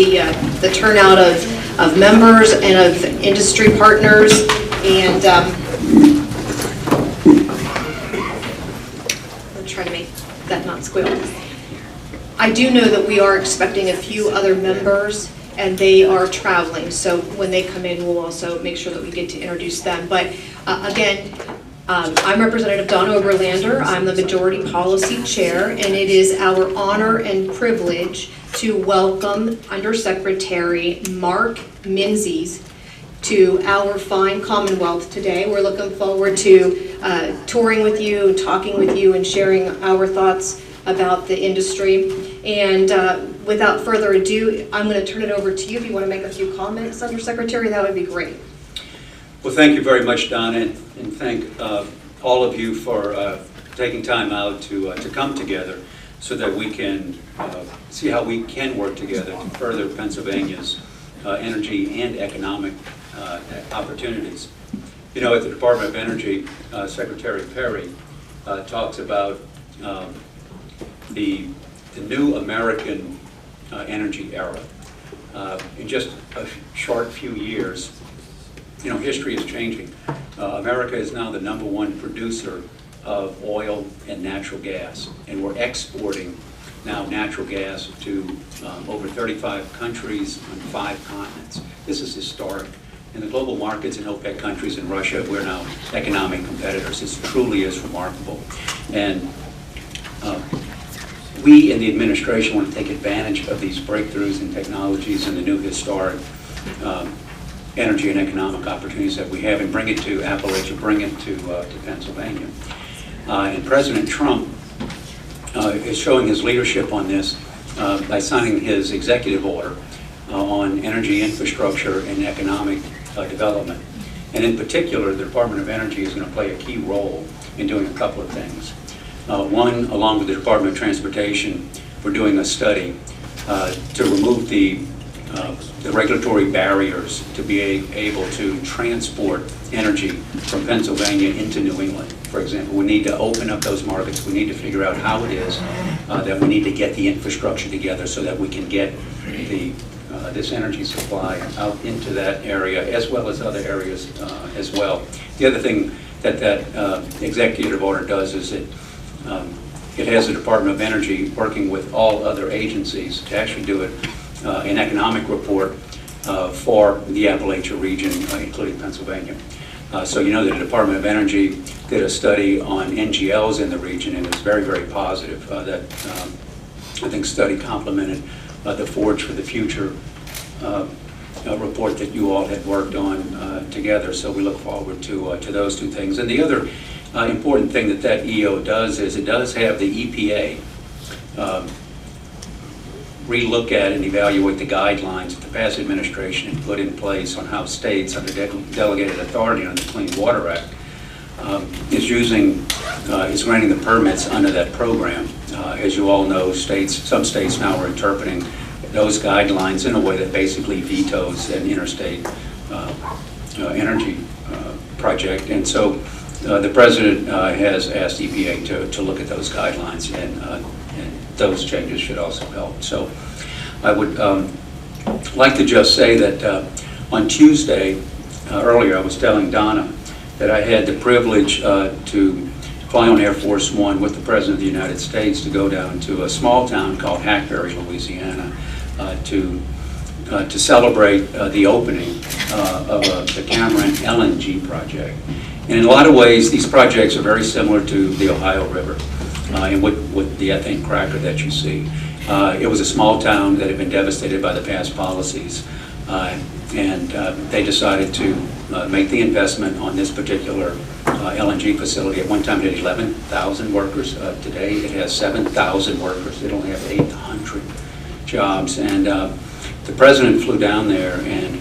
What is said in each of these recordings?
the turnout of members and of industry partners. And I'm trying to make that not squeal. I do know that we are expecting a few other members, and they are traveling. So when they come in, we'll also make sure that we get to introduce them. But again, I'm Representative Donna Overlander. I'm the Majority Policy Chair, and it is our honor and privilege to welcome Undersecretary Mark Menzies to our fine Commonwealth today. We're looking forward to touring with you, talking with you, and sharing our thoughts about the industry. And without further ado, I'm going to turn it over to you. If you want to make a few comments, Undersecretary, that would be great. Well, thank you very much, Donna, and thank all of you for taking time out to come together so that we can see how we can work together to further Pennsylvania's energy and economic opportunities. You know, at the Department of Energy, Secretary Perry talks about the new American energy era. In just a short few years, you know, history is changing. America is now the #1 producer of oil and natural gas, and we're exporting now natural gas to over 35 countries on 5 continents. This is historic. In the global markets in OPEC countries and Russia, we're now economic competitors. It truly is remarkable. And we in the administration want to take advantage of these breakthroughs in technologies and the new historic energy and economic opportunities that we have and bring it to Appalachia, bring it to Pennsylvania. And President Trump is showing his leadership on this by signing his executive order on energy infrastructure and economic development. And in particular, the Department of Energy is going to play a key role in doing a couple of things. One, along with the Department of Transportation, we're doing a study to remove the regulatory barriers to be able to transport energy from Pennsylvania into New England. For example, we need to open up those markets. We need to figure out how it is that we need to get the infrastructure together so that we can get this energy supply out into that area as well as other areas as well. The other thing that executive order does is it has the Department of Energy working with all other agencies to actually do an economic report for the Appalachia region, including Pennsylvania. So you know that the Department of Energy did a study on NGLs in the region, and it's very, very positive. That I think study complemented the Forge for the Future report that you all had worked on together. So we look forward to those two things. And the other important thing that EO does is it does have the EPA relook at and evaluate the guidelines that the past administration had put in place on how states under delegated authority under the Clean Water Act is granting the permits under that program. As you all know, some states now are interpreting those guidelines in a way that basically vetoes an interstate energy project. And so the President has asked EPA to look at those guidelines, and those changes should also help. So I would like to just say that on Tuesday, earlier I was telling Donna that I had the privilege to fly on Air Force One with the President of the United States to go down to a small town called Hackberry, Louisiana, to celebrate the opening of the Cameron LNG project. And in a lot of ways, these projects are very similar to the Ohio River and with the ethane cracker that you see. It was a small town that had been devastated by the past policies, and they decided to make the investment on this particular LNG facility. At one time it had 11,000 workers. Today it has 7,000 workers. It only has 800 jobs. And the President flew down there, and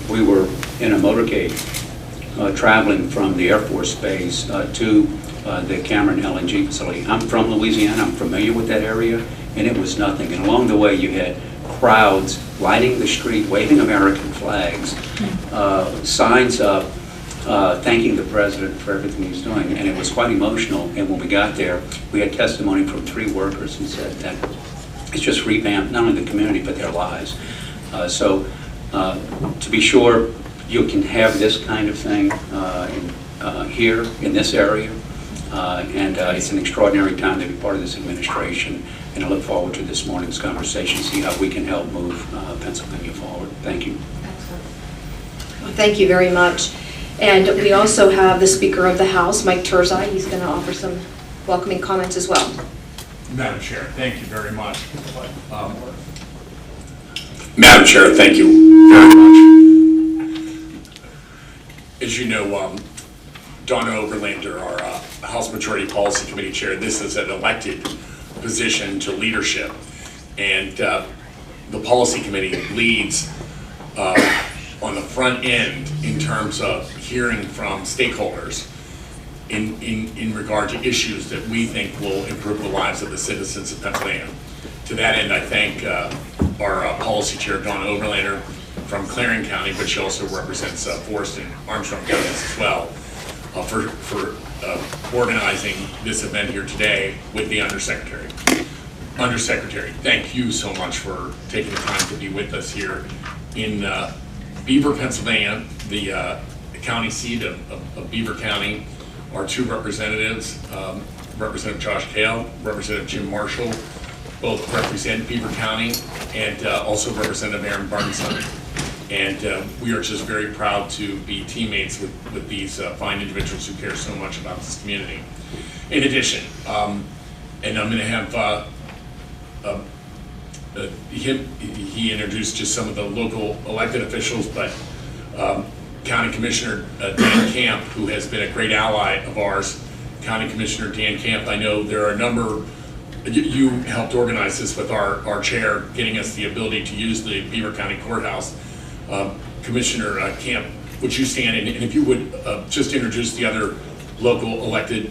we were in a motorcade traveling from the Air Force Base to the Cameron LNG facility. I'm from Louisiana. I'm familiar with that area, and it was nothing. And along the way, you had crowds lining the street, waving American flags, signs up, thanking the President for everything he's doing, and it was quite emotional. And when we got there, we had testimony from 3 workers who said that it's just revamped not only the community but their lives. So to be sure, you can have this kind of thing here in this area, and it's an extraordinary time to be part of this administration, and I look forward to this morning's conversation, see how we can help move Pennsylvania forward. Thank you. Excellent. Well, thank you very much. And we also have the Speaker of the House, Mike Turzai. He's going to offer some welcoming comments as well. Madam Chair, thank you very much. Madam Chair, thank you very much. As you know, Donna Overlander, our House Majority Policy Committee Chair, this is an elected position to leadership, and the Policy Committee leads on the front end in terms of hearing from stakeholders in regard to issues that we think will improve the lives of the citizens of Pennsylvania. To that end, I thank our policy chair, Donna Overlander, from Clarion County, but she also represents Forest and Armstrong counties as well, for organizing this event here today with the Undersecretary. Undersecretary, thank you so much for taking the time to be with us here in Beaver, Pennsylvania, the county seat of Beaver County. Our two representatives, Representative Josh Kale, Representative Jim Marshall, both represent Beaver County, and also Representative Aaron Barnson. And we are just very proud to be teammates with these fine individuals who care so much about this community. In addition, and I'm going to have he introduced just some of the local elected officials, but County Commissioner Dan Camp, who has been a great ally of ours. County Commissioner Dan Camp, I know there are a number, you helped organize this with our chair, getting us the ability to use the Beaver County Courthouse. Commissioner Camp, would you stand and if you would just introduce the other local elected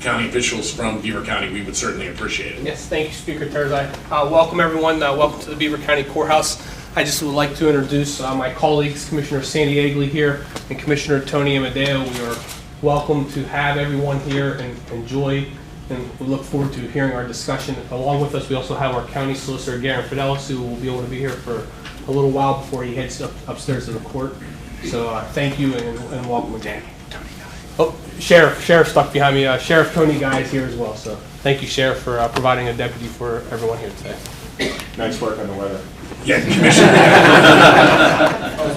county officials from Beaver County, we would certainly appreciate it. Yes, thank you, Speaker Turzai. Welcome everyone, welcome to the Beaver County Courthouse. I just would like to introduce my colleagues, Commissioner Sandy Agley here and Commissioner Tony Amadeo. We are welcome to have everyone here and enjoy, and we look forward to hearing our discussion. Along with us, we also have our County Solicitor, Garen Fidelis, who will be able to be here for a little while before he heads upstairs to the court. So thank you and welcome again. Oh, Sheriff stuck behind me. Sheriff Tony Guy is here as well. So thank you, Sheriff, for providing a deputy for everyone here today. Nice work on the weather. Yeah, Commissioner.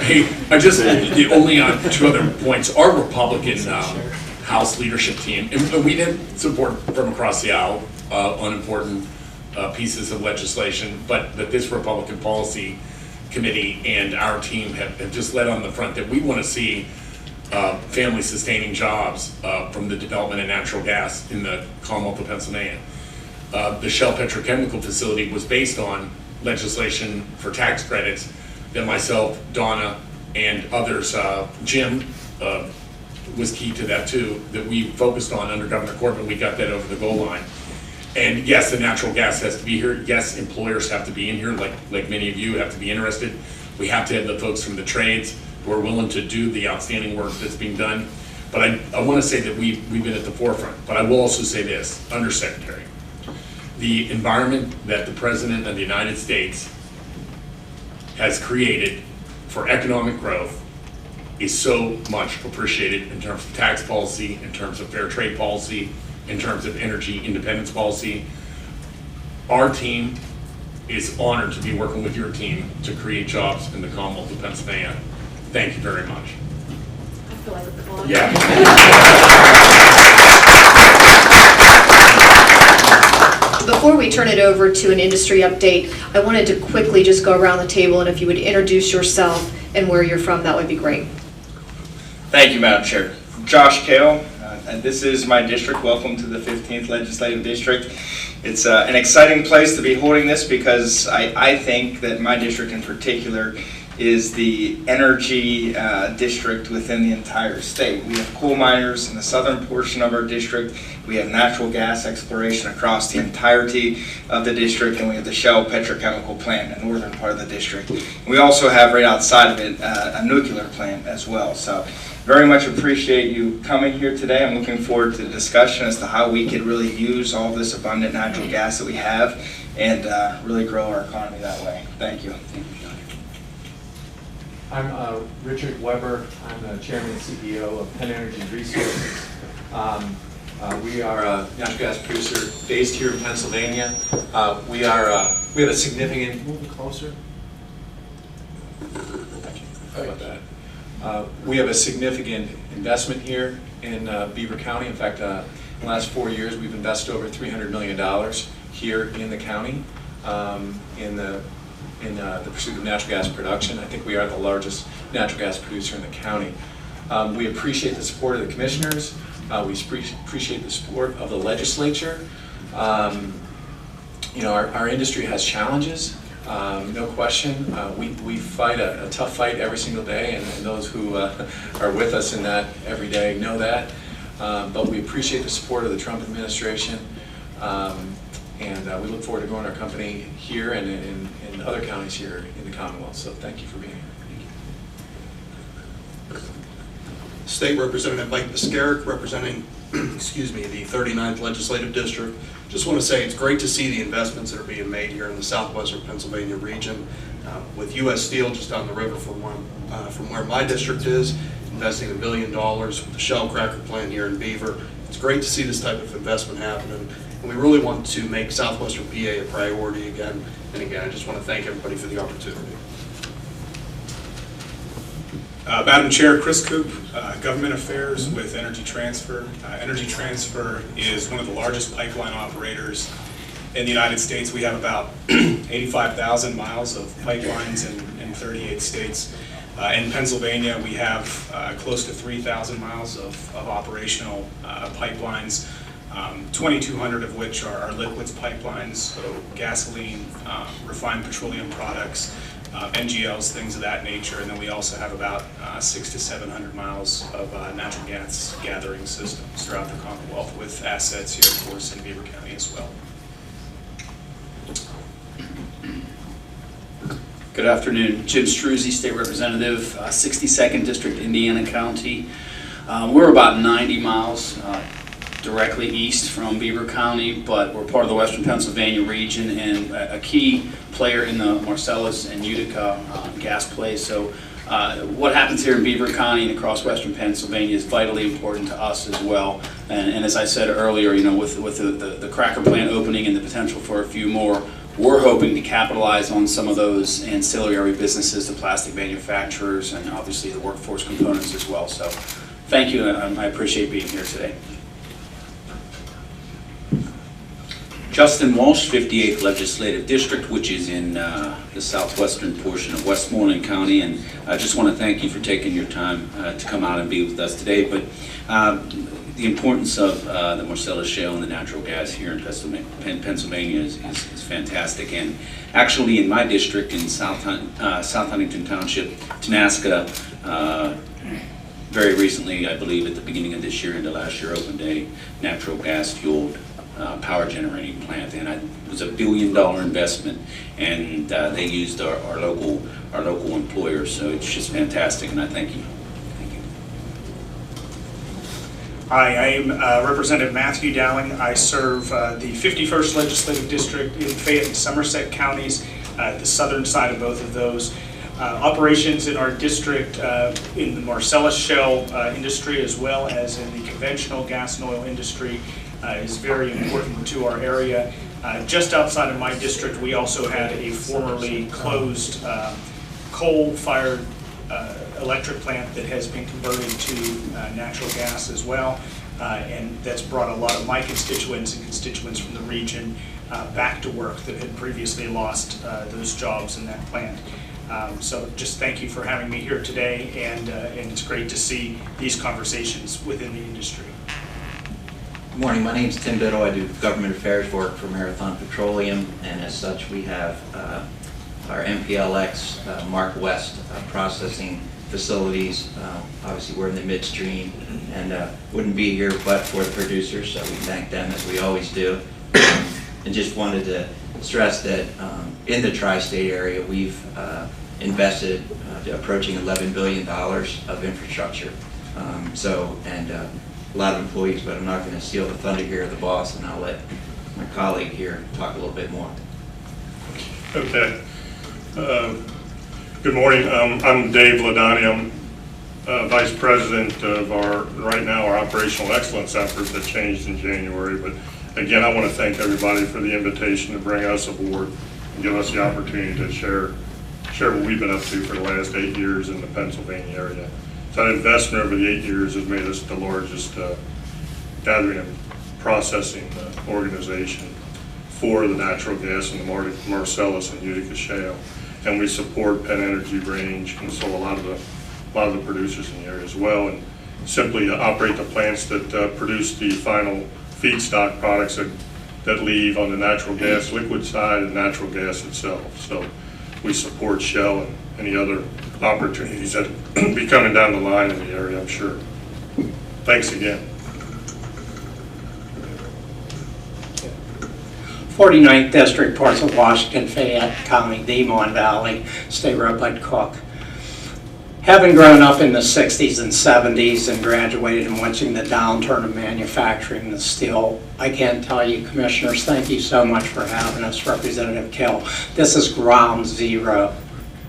Hey, I just, the only two other points, our Republican House leadership team, and we did support from across the aisle on important pieces of legislation, but that this Republican Policy Committee and our team have just led on the front that we want to see family sustaining jobs from the development of natural gas in the Commonwealth of Pennsylvania. The Shell Petrochemical facility was based on legislation for tax credits that myself, Donna, and others, Jim was key to that too, that we focused on under Governor Corbett. We got that over the goal line. And yes, the natural gas has to be here. Yes, employers have to be in here, like many of you have to be interested. We have to have the folks from the trades who are willing to do the outstanding work that's being done. But I want to say that we've been at the forefront. But I will also say this, Undersecretary, the environment that the President of the United States has created for economic growth is so much appreciated in terms of tax policy, in terms of fair trade policy, in terms of energy independence policy. Our team is honored to be working with your team to create jobs in the Commonwealth of Pennsylvania. Thank you very much. I feel like a clone. Yeah. Before we turn it over to an industry update, I wanted to quickly just go around the table, and if you would introduce yourself and where you're from, that would be great. Thank you, Madam Chair. Josh Kale, and this is my district. Welcome to the 15th Legislative District. It's an exciting place to be holding this because I think that my district in particular is the energy district within the entire state. We have coal miners in the southern portion of our district. We have natural gas exploration across the entirety of the district, and we have the Shell Petrochemical plant in the northern part of the district. We also have right outside of it a nuclear plant as well. So very much appreciate you coming here today. I'm looking forward to the discussion as to how we could really use all this abundant natural gas that we have and really grow our economy that way. Thank you. Thank you, Josh. I'm Richard Weber. I'm the chairman and CEO of Penn Energy Resources. We are a natural gas producer based here in Pennsylvania. We have a significant. Move it closer. Sorry about that. We have a significant investment here in Beaver County. In fact, in the last 4 years, we've invested over $300 million here in the county in the pursuit of natural gas production. I think we are the largest natural gas producer in the county. We appreciate the support of the commissioners. We appreciate the support of the legislature. You know, our industry has challenges, no question. We fight a tough fight every single day, and those who are with us in that every day know that. But we appreciate the support of the Trump administration, and we look forward to growing our company here and in other counties here in the Commonwealth. So thank you for being here. State Representative Mike Biscarrick, representing, excuse me, the 39th Legislative District. Just want to say it's great to see the investments that are being made here in the southwestern Pennsylvania region. With U.S. Steel just down the river from where my district is, investing $1 billion with the Shell cracker plant here in Beaver. It's great to see this type of investment happening, and we really want to make southwestern PA a priority again and again. I just want to thank everybody for the opportunity. Madam Chair, Chris Coop, Government Affairs with Energy Transfer. Energy Transfer is one of the largest pipeline operators in the United States. We have about 85,000 miles of pipelines in 38 states. In Pennsylvania, we have close to 3,000 miles of operational pipelines, 2,200 of which are liquids pipelines, so gasoline, refined petroleum products, NGLs, things of that nature, and then we also have about 600 to 700 miles of natural gas gathering systems throughout the Commonwealth, with assets here, of course, in Beaver County as well. Good afternoon. Jim Struzzi, State Representative, 62nd District, Indiana County. We're about 90 miles directly east from Beaver County, but we're part of the Western Pennsylvania region and a key player in the Marcellus and Utica gas plays. So what happens here in Beaver County and across Western Pennsylvania is vitally important to us as well. And as I said earlier, you know, with the cracker plant opening and the potential for a few more, we're hoping to capitalize on some of those ancillary businesses, the plastic manufacturers, and obviously the workforce components as well. So thank you, and I appreciate being here today. Justin Walsh, 58th Legislative District, which is in the southwestern portion of Westmoreland County, and I just want to thank you for taking your time to come out and be with us today. But the importance of the Marcellus Shale and the natural gas here in Pennsylvania is fantastic. And actually, in my district in South Huntington Township, Tenaska, very recently, I believe at the beginning of this year into last year, opened a natural gas fueled power generating plant, and it was $1 billion investment, and they used our local employers. So it's just fantastic, and I thank you. Thank you. Hi, I am Representative Matthew Dowling. I serve the 51st Legislative District in Fayette and Somerset counties, the southern side of both of those. Operations in our district in the Marcellus Shale industry, as well as in the conventional gas and oil industry, is very important to our area. Just outside of my district, we also had a formerly closed coal-fired electric plant that has been converted to natural gas as well, and that's brought a lot of my constituents and constituents from the region back to work that had previously lost those jobs in that plant. So just thank you for having me here today, and it's great to see these conversations within the industry. Good morning, my name is Tim Biddle. I do government affairs work for Marathon Petroleum, and as such we have our MPLX Mark West processing facilities. Obviously we're in the midstream and wouldn't be here but for the producers, so we thank them as we always do. And just wanted to stress that in the tri-state area we've invested approaching $11 billion of infrastructure. A lot of employees, but I'm not going to steal the thunder here of the boss, and I'll let my colleague here talk a little bit more. Okay. Good morning. I'm Dave Ladani. I'm Vice President of right now, our Operational Excellence effort that changed in January. But again, I want to thank everybody for the invitation to bring us aboard and give us the opportunity to share what we've been up to for the last 8 years in the Pennsylvania area. So that investment over the 8 years has made us the largest gathering and processing organization for the natural gas in the Marcellus and Utica shale. And we support Penn Energy Range, and so a lot of the producers in the area as well, and simply operate the plants that produce the final feedstock products that leave on the natural gas liquid side and natural gas itself. So we support Shell and any other opportunities that be coming down the line in the area, I'm sure. Thanks again. 49th District, parts of Washington, Fayette County, Demon Valley, State Rep. Bud Cook. Having grown up in the 60s and 70s and graduated and watching the downturn of manufacturing and steel, I can't tell you, Commissioners, thank you so much for having us, Representative Kell. This is ground zero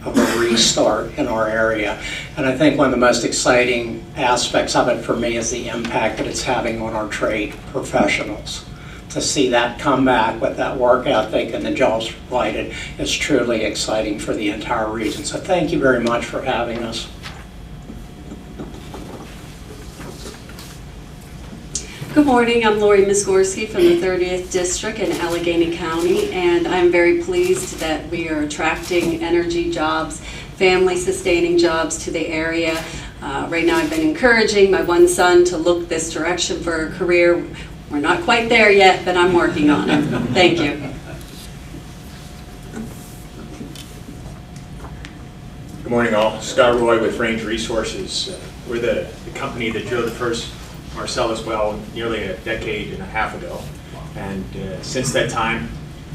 of a restart in our area. And I think one of the most exciting aspects of it for me is the impact that it's having on our trade professionals. To see that come back with that work ethic and the jobs provided is truly exciting for the entire region. So thank you very much for having us. Good morning, I'm Laurie M Gorski from the 30th District in Allegheny County, and I'm very pleased that we are attracting energy jobs, family sustaining jobs to the area. Right now I've been encouraging my one son to look this direction for a career. We're not quite there yet, but I'm working on it. Thank you. Good morning, all. Scott Roy with Range Resources. We're the company that drilled the first Marcellus well nearly a decade and a half ago. And since that time,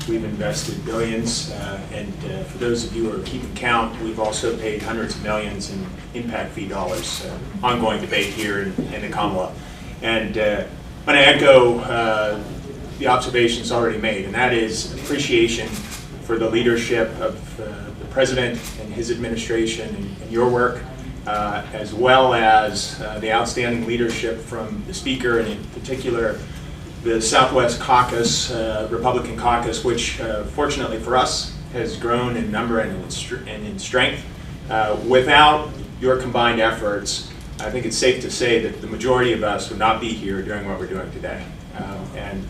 we've invested billions. And for those of you who are keeping count, we've also paid hundreds of millions in impact fee dollars. Ongoing debate here in the Commonwealth. And I want to echo the observations already made, and that is appreciation for the leadership of the President and his administration and your work, as well as the outstanding leadership from the Speaker, and in particular the Southwest Caucus, Republican Caucus, which fortunately for us has grown in number and in strength. Without your combined efforts, I think it's safe to say that the majority of us would not be here doing what we're doing today, and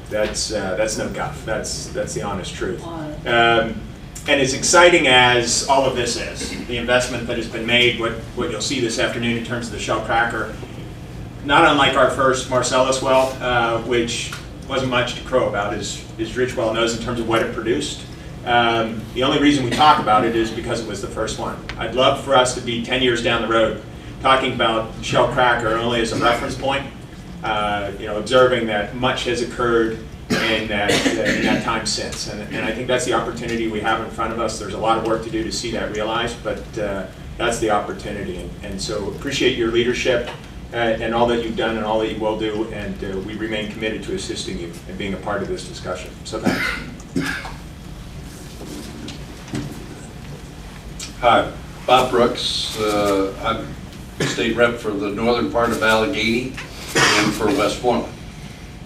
that's no guff. That's the honest truth. And as exciting as all of this is, the investment that has been made, what you'll see this afternoon in terms of the Shell cracker, not unlike our first Marcellus well, which wasn't much to crow about, as Rich well knows in terms of what it produced. The only reason we talk about it is because it was the first one. I'd love for us to be 10 years down the road talking about Shell cracker only as a reference point, observing that much has occurred in that time since. And I think that's the opportunity we have in front of us. There's a lot of work to do to see that realized, but that's the opportunity. And so appreciate your leadership and all that you've done and all that you will do, and we remain committed to assisting you and being a part of this discussion. So thanks. Hi, Bob Brooks. I'm state rep for the northern part of Allegheny and for Westmoreland.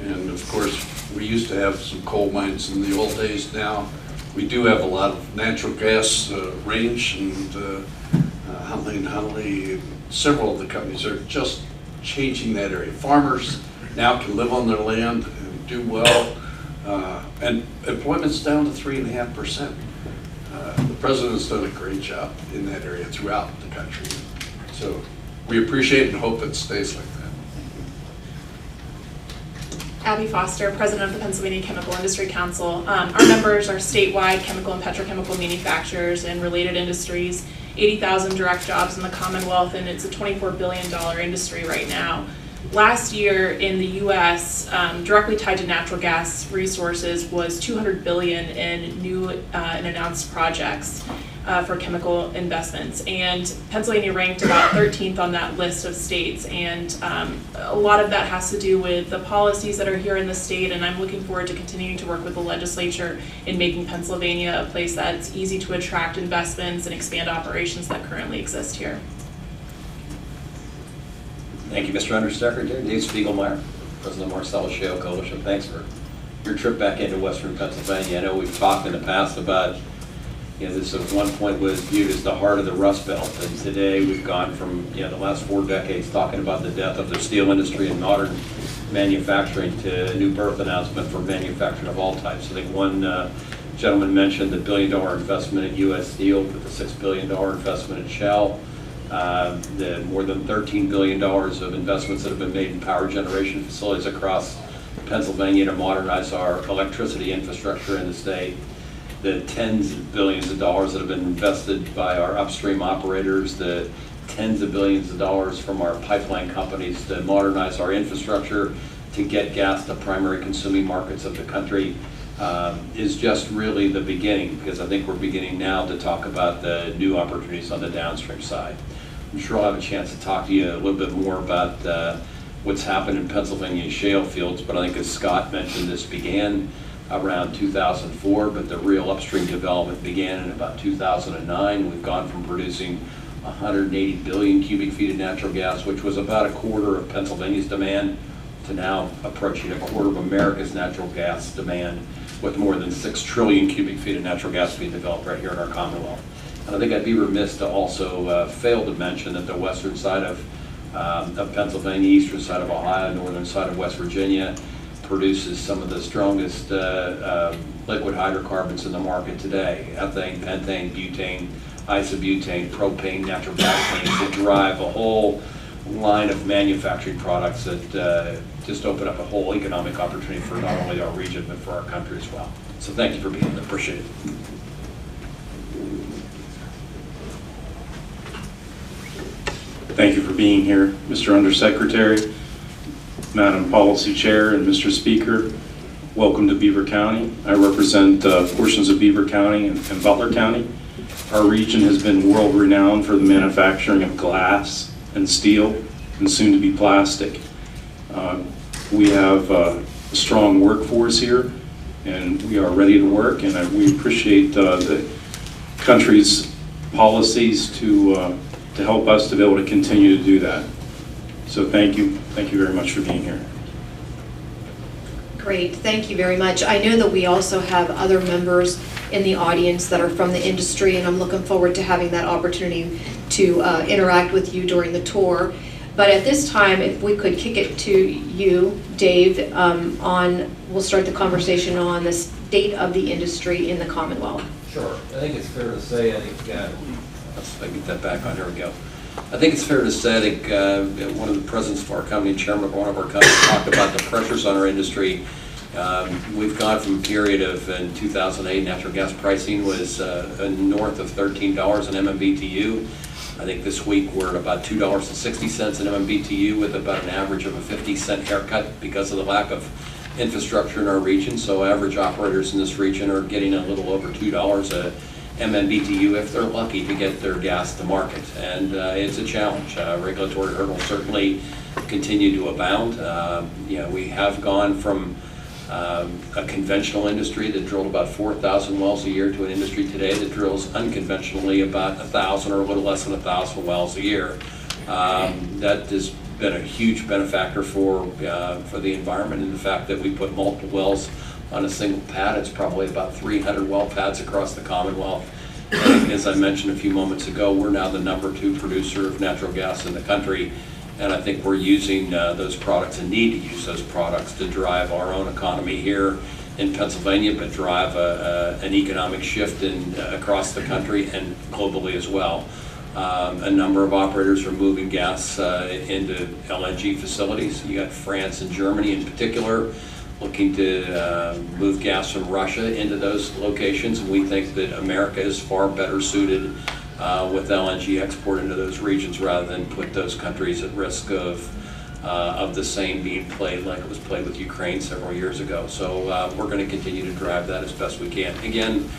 And of course, we used to have some coal mines in the old days. Now we do have a lot of natural gas range, and Huntley, several of the companies are just changing that area. Farmers now can live on their land and do well, and employment's down to 3.5%. The president's done a great job in that area throughout the country. So we appreciate it and hope it stays like that. Abby Foster, President of the Pennsylvania Chemical Industry Council. Our members are statewide chemical and petrochemical manufacturers and related industries, 80,000 direct jobs in the Commonwealth, and it's a $24 billion industry right now. Last year in the U.S., directly tied to natural gas resources was $200 billion in new and announced projects. for chemical investments. And Pennsylvania ranked about 13th on that list of states. And a lot of that has to do with the policies that are here in the state. And I'm looking forward to continuing to work with the legislature in making Pennsylvania a place that's easy to attract investments and expand operations that currently exist here. Thank you, Mr. Undersecretary. Dave Spiegelmeyer, President of Marcellus Shale Coalition. Thanks for your trip back into Western Pennsylvania. I know we've talked in the past about, this at one point was viewed as the heart of the Rust Belt, and today we've gone from, the last 4 decades talking about the death of the steel industry and modern manufacturing to a new birth announcement for manufacturing of all types. I think one gentleman mentioned the $1 billion investment at U.S. Steel, with the $6 billion investment at Shell, the more than $13 billion of investments that have been made in power generation facilities across Pennsylvania to modernize our electricity infrastructure in the state, the tens of billions of dollars that have been invested by our upstream operators, the tens of billions of dollars from our pipeline companies to modernize our infrastructure to get gas to primary consuming markets of the country, is just really the beginning, because I think we're beginning now to talk about the new opportunities on the downstream side. I'm sure I'll have a chance to talk to you a little bit more about what's happened in Pennsylvania shale fields, but I think as Scott mentioned, this began around 2004, but the real upstream development began in about 2009. We've gone from producing 180 billion cubic feet of natural gas, which was about a quarter of Pennsylvania's demand, to now approaching a quarter of America's natural gas demand, with more than 6 trillion cubic feet of natural gas being developed right here in our Commonwealth. And I think I'd be remiss to also fail to mention that the western side of Pennsylvania, eastern side of Ohio, northern side of West Virginia, produces some of the strongest liquid hydrocarbons in the market today: ethane, pentane, butane, isobutane, propane, natural gasoline, that drive a whole line of manufacturing products that just open up a whole economic opportunity for not only our region but for our country as well. So thank you for being here. Appreciate it. Thank you for being here, Mr. Undersecretary, Madam Policy Chair, and Mr. Speaker. Welcome to Beaver County. I represent portions of Beaver County and Butler County. Our region has been world-renowned for the manufacturing of glass and steel and soon to be plastic. We have a strong workforce here, and we are ready to work, and we appreciate the country's policies to help us to be able to continue to do that. So thank you very much for being here. Great, thank you very much. I know that we also have other members in the audience that are from the industry, and I'm looking forward to having that opportunity to interact with you during the tour. But at this time, if we could kick it to you, Dave, we'll start the conversation on the state of the industry in the Commonwealth. Sure. I think it's fair to say, if I get that back on, here we go. I think it's fair to say, I think one of the presidents of our company, chairman of one of our companies, talked about the pressures on our industry. We've gone from a period of, in 2008, natural gas pricing was north of $13 an MMBTU. I think this week we're at about $2.60 an MMBTU, with about an average of a 50-cent haircut because of the lack of infrastructure in our region. So average operators in this region are getting a little over $2 a MMBTU if they're lucky to get their gas to market. And it's a challenge. Regulatory hurdles certainly continue to abound. We have gone from a conventional industry that drilled about 4,000 wells a year to an industry today that drills unconventionally about 1,000 or a little less than 1,000 wells a year. That has been a huge benefactor for the environment, and the fact that we put multiple wells on a single pad. It's probably about 300 well pads across the Commonwealth. And as I mentioned a few moments ago, we're now the #2 producer of natural gas in the country. And I think we're using those products and need to use those products to drive our own economy here in Pennsylvania, but drive an economic shift across the country and globally as well. A number of operators are moving gas into LNG facilities. You got France and Germany in particular looking to move gas from Russia into those locations, and we think that America is far better suited with LNG export into those regions rather than put those countries at risk of the same being played like it was played with Ukraine several years ago. So we're going to continue to drive that as best we can. Again,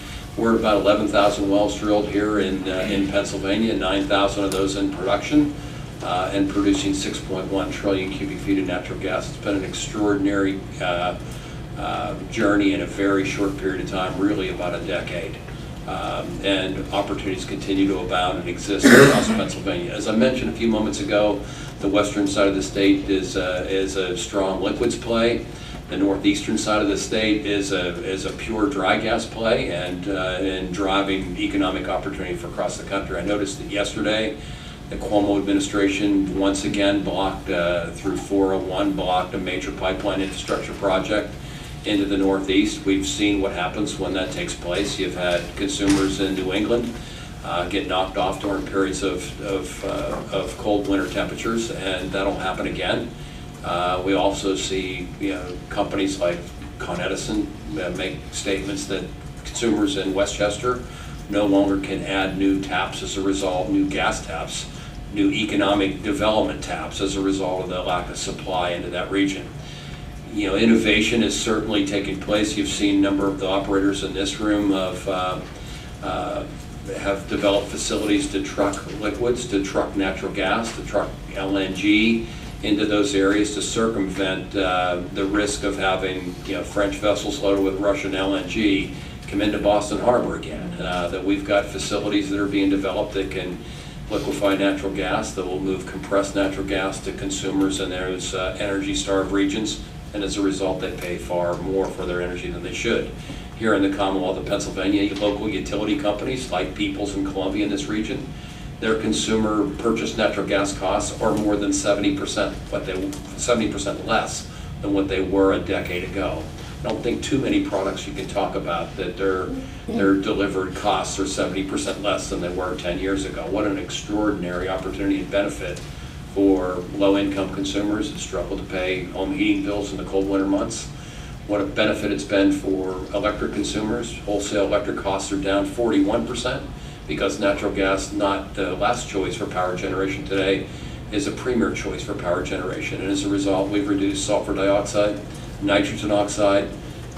We're at about 11,000 wells drilled here in Pennsylvania, 9,000 of those in production, and producing 6.1 trillion cubic feet of natural gas. It's been an extraordinary journey in a very short period of time, really about a decade. And opportunities continue to abound and exist across Pennsylvania. As I mentioned a few moments ago, the western side of the state is a strong liquids play. The northeastern side of the state is a pure dry gas play and driving economic opportunity for across the country. I noticed that yesterday the Cuomo administration once again blocked, through 401, blocked a major pipeline infrastructure project into the Northeast. We've seen what happens when that takes place. You've had consumers in New England get knocked off during periods of cold winter temperatures, and that'll happen again. We also see companies like Con Edison make statements that consumers in Westchester no longer can add new taps as a result, new gas taps, new economic development taps as a result of the lack of supply into that region. Innovation is certainly taking place. You've seen a number of the operators in this room have developed facilities to truck liquids, to truck natural gas, to truck LNG into those areas to circumvent the risk of having French vessels loaded with Russian LNG come into Boston Harbor again. That we've got facilities that are being developed that can liquefy natural gas, that will move compressed natural gas to consumers in those energy-starved regions, and as a result they pay far more for their energy than they should. Here in the Commonwealth of Pennsylvania, local utility companies like Peoples and Columbia in this region, their consumer purchased natural gas costs are more than 70% less than what they were a decade ago. I don't think too many products you can talk about that their delivered costs are 70% less than they were 10 years ago. What an extraordinary opportunity and benefit for low-income consumers that struggle to pay home heating bills in the cold winter months. What a benefit it's been for electric consumers. Wholesale electric costs are down 41%. Because natural gas, not the last choice for power generation today, is a premier choice for power generation. And as a result, we've reduced sulfur dioxide, nitrogen oxide,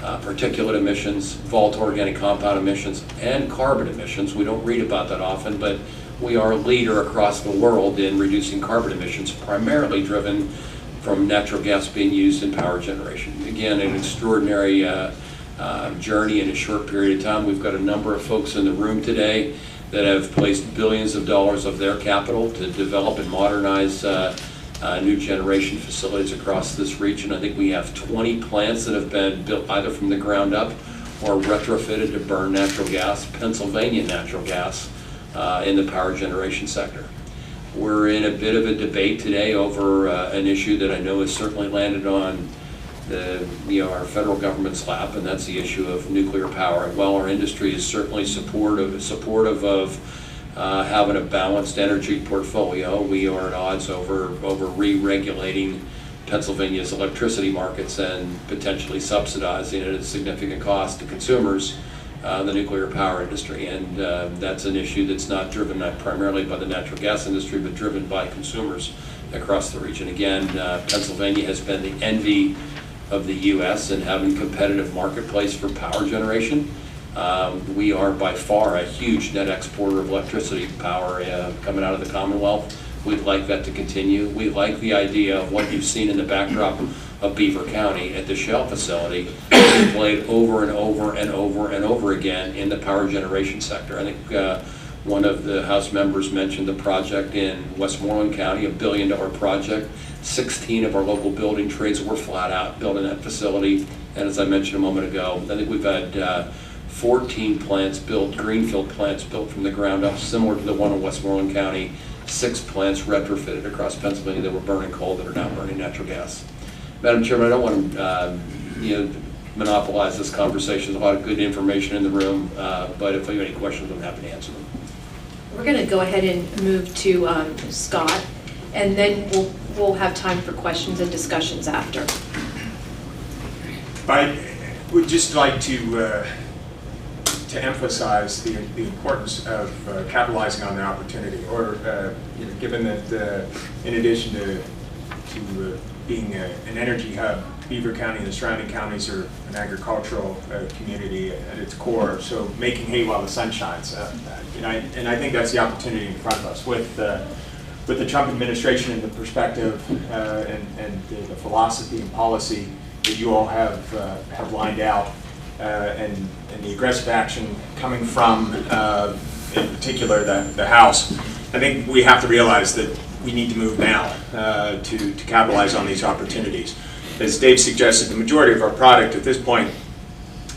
particulate emissions, volatile organic compound emissions, and carbon emissions. We don't read about that often, but we are a leader across the world in reducing carbon emissions, primarily driven from natural gas being used in power generation. Again, an extraordinary journey in a short period of time. We've got a number of folks in the room today that have placed billions of dollars of their capital to develop and modernize new generation facilities across this region. I think we have 20 plants that have been built either from the ground up or retrofitted to burn natural gas, Pennsylvania natural gas, in the power generation sector. We're in a bit of a debate today over an issue that I know has certainly landed on our federal government's lap, and that's the issue of nuclear power. And while our industry is certainly supportive of having a balanced energy portfolio, we are at odds over re-regulating Pennsylvania's electricity markets and potentially subsidizing at a significant cost to consumers the nuclear power industry. And that's an issue that's not driven primarily by the natural gas industry, but driven by consumers across the region. Again, Pennsylvania has been the envy of the U.S. in having competitive marketplace for power generation. We are by far a huge net exporter of electricity power coming out of the Commonwealth. We'd like that to continue. We like the idea of what you've seen in the backdrop of Beaver County at the Shell facility, played over and over and over and over again in the power generation sector. I think one of the House members mentioned the project in Westmoreland County, $1 billion project. 16 of our local building trades were flat out building that facility. And as I mentioned a moment ago, I think we've had 14 plants built, greenfield plants built from the ground up, similar to the one in Westmoreland County. 6 plants retrofitted across Pennsylvania that were burning coal that are now burning natural gas. Madam Chairman, I don't want to monopolize this conversation. There's a lot of good information in the room, but if you have any questions, I'm happy to answer them. We're going to go ahead and move to Scott, and then we'll have time for questions and discussions after. I would just like to emphasize the importance of capitalizing on the opportunity, or given that in addition to being an energy hub, Beaver County and the surrounding counties are an agricultural community at its core, so making hay while the sun shines. And I think that's the opportunity in front of us with the Trump administration and the perspective and the philosophy and policy that you all have lined out, and the aggressive action coming from, in particular, the House. I think we have to realize that we need to move now to capitalize on these opportunities. As Dave suggested, the majority of our product at this point,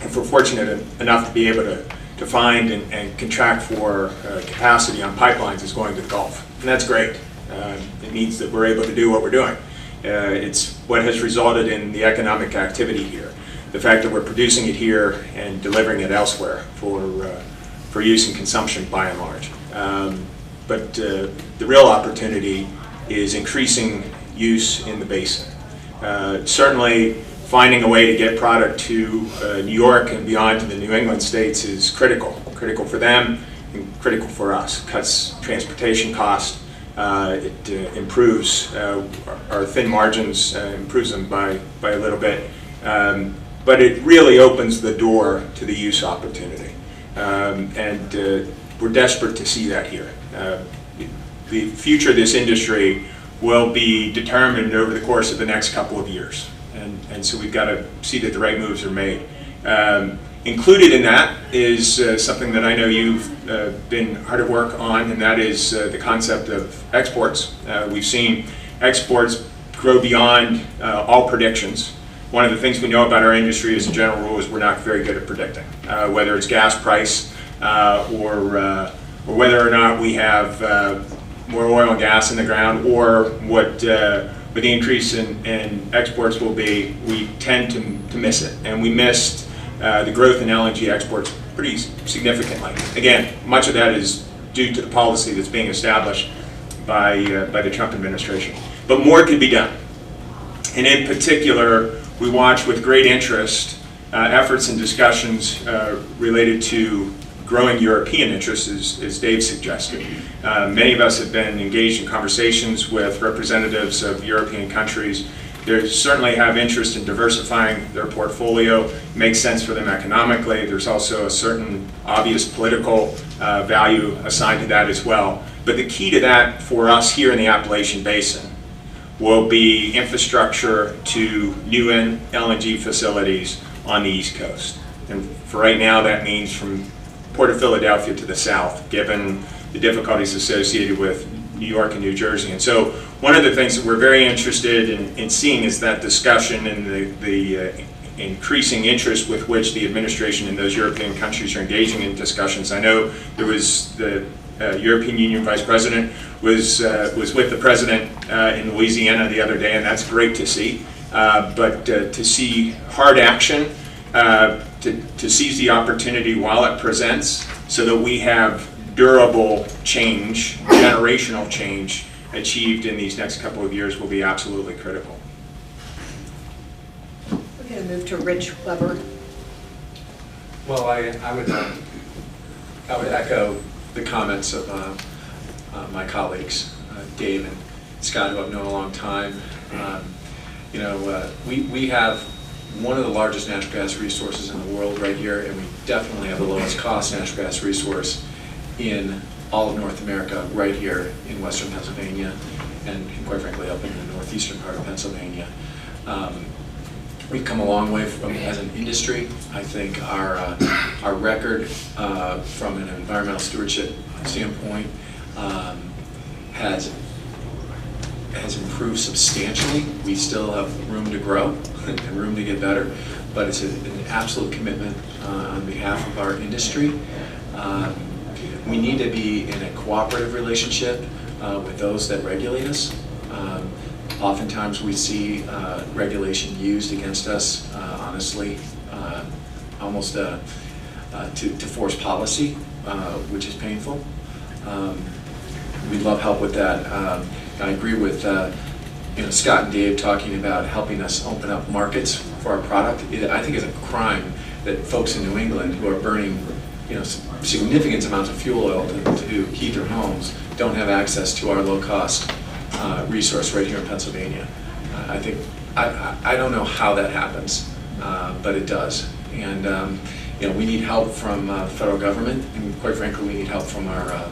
if we're fortunate enough to be able to find and contract for capacity on pipelines, is going to the Gulf. And that's great. It means that we're able to do what we're doing. It's what has resulted in the economic activity here. The fact that we're producing it here and delivering it elsewhere for use and consumption by and large. But the real opportunity is increasing use in the basin. Certainly finding a way to get product to New York and beyond to the New England states is critical for them and critical for us. Cuts transportation costs, it improves our thin margins, improves them by a little bit, but it really opens the door to the use opportunity. And we're desperate to see that here. The future of this industry will be determined over the course of the next couple of years. And so we've got to see that the right moves are made. Included in that is something that I know you've been hard at work on, and that is the concept of exports. We've seen exports grow beyond all predictions. One of the things we know about our industry as a general rule is we're not very good at predicting, whether it's gas price or whether or not we have more oil and gas in the ground, or what the increase in exports will be. We tend to miss it, and we missed the growth in LNG exports pretty significantly. Again, much of that is due to the policy that's being established by the Trump administration. But more could be done. And in particular, we watch with great interest efforts and discussions related to growing European interests, as Dave suggested. Many of us have been engaged in conversations with representatives of European countries. They certainly have interest in diversifying their portfolio. It makes sense for them economically. There's also a certain obvious political value assigned to that as well. But the key to that for us here in the Appalachian Basin will be infrastructure to new LNG facilities on the East Coast. And for right now, that means from Port of Philadelphia to the south, given the difficulties associated with New York and New Jersey. And so one of the things that we're very interested in seeing is that discussion and the increasing interest with which the administration and those European countries are engaging in discussions. I know there was the European Union Vice President was with the President in Louisiana the other day, and that's great to see. But to see hard action, to seize the opportunity while it presents, so that we have durable change, generational change achieved in these next couple of years, will be absolutely critical. We're going to move to Rich Weber. Well, I would echo the comments of my colleagues, Dave and Scott, who I've known a long time. We have one of the largest natural gas resources in the world right here, and we definitely have the lowest cost natural gas resource in all of North America right here in western Pennsylvania, and quite frankly up in the northeastern part of Pennsylvania. We've come a long way as an industry. I think our record from an environmental stewardship standpoint has improved substantially. We still have room to grow and room to get better, but it's an absolute commitment on behalf of our industry. We need to be in a cooperative relationship with those that regulate us. Oftentimes we see regulation used against us, honestly, almost to force policy, which is painful. We'd love help with that. I agree with Scott and Dave talking about helping us open up markets for our product. I think it's a crime that folks in New England who are burning significant amounts of fuel oil to heat their homes don't have access to our low-cost resource right here in Pennsylvania. I think I don't know how that happens, but it does. And we need help from the federal government, and quite frankly, we need help from our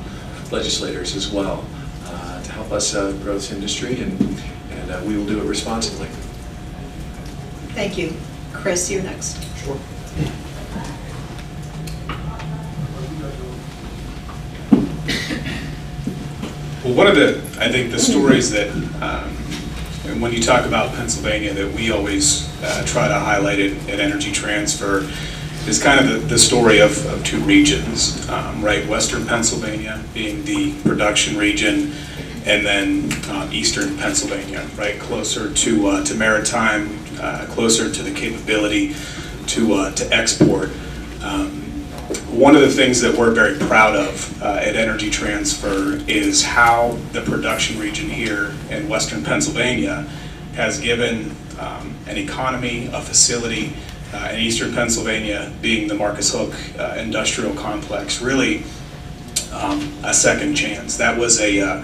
legislators as well to help us grow this industry, and we will do it responsibly. Thank you. Chris, you're next. Sure. Well, one of I think the stories that, when you talk about Pennsylvania, that we always try to highlight at Energy Transfer is kind of the story of two regions, right? Western Pennsylvania being the production region, and then Eastern Pennsylvania, right? Closer to maritime, closer to the capability to export. One of the things that we're very proud of at Energy Transfer is how the production region here in Western Pennsylvania has given an economy, a facility in Eastern Pennsylvania, being the Marcus Hook Industrial Complex, really a second chance. That was a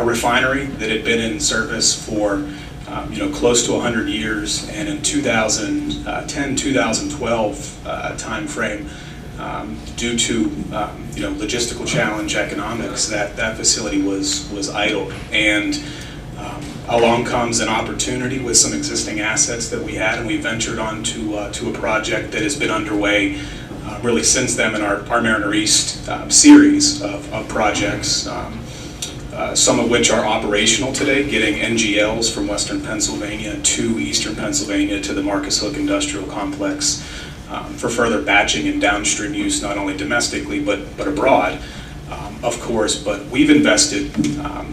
refinery that had been in service for close to 100 years, and in 2010-2012 timeframe, due to logistical challenge, economics, that facility was idled, and along comes an opportunity with some existing assets that we had, and we ventured on to a project that has been underway really since then in our Mariner East series of projects. Some of which are operational today, getting NGLs from Western Pennsylvania to Eastern Pennsylvania to the Marcus Hook Industrial Complex for further batching and downstream use, not only domestically but abroad, of course. But we've invested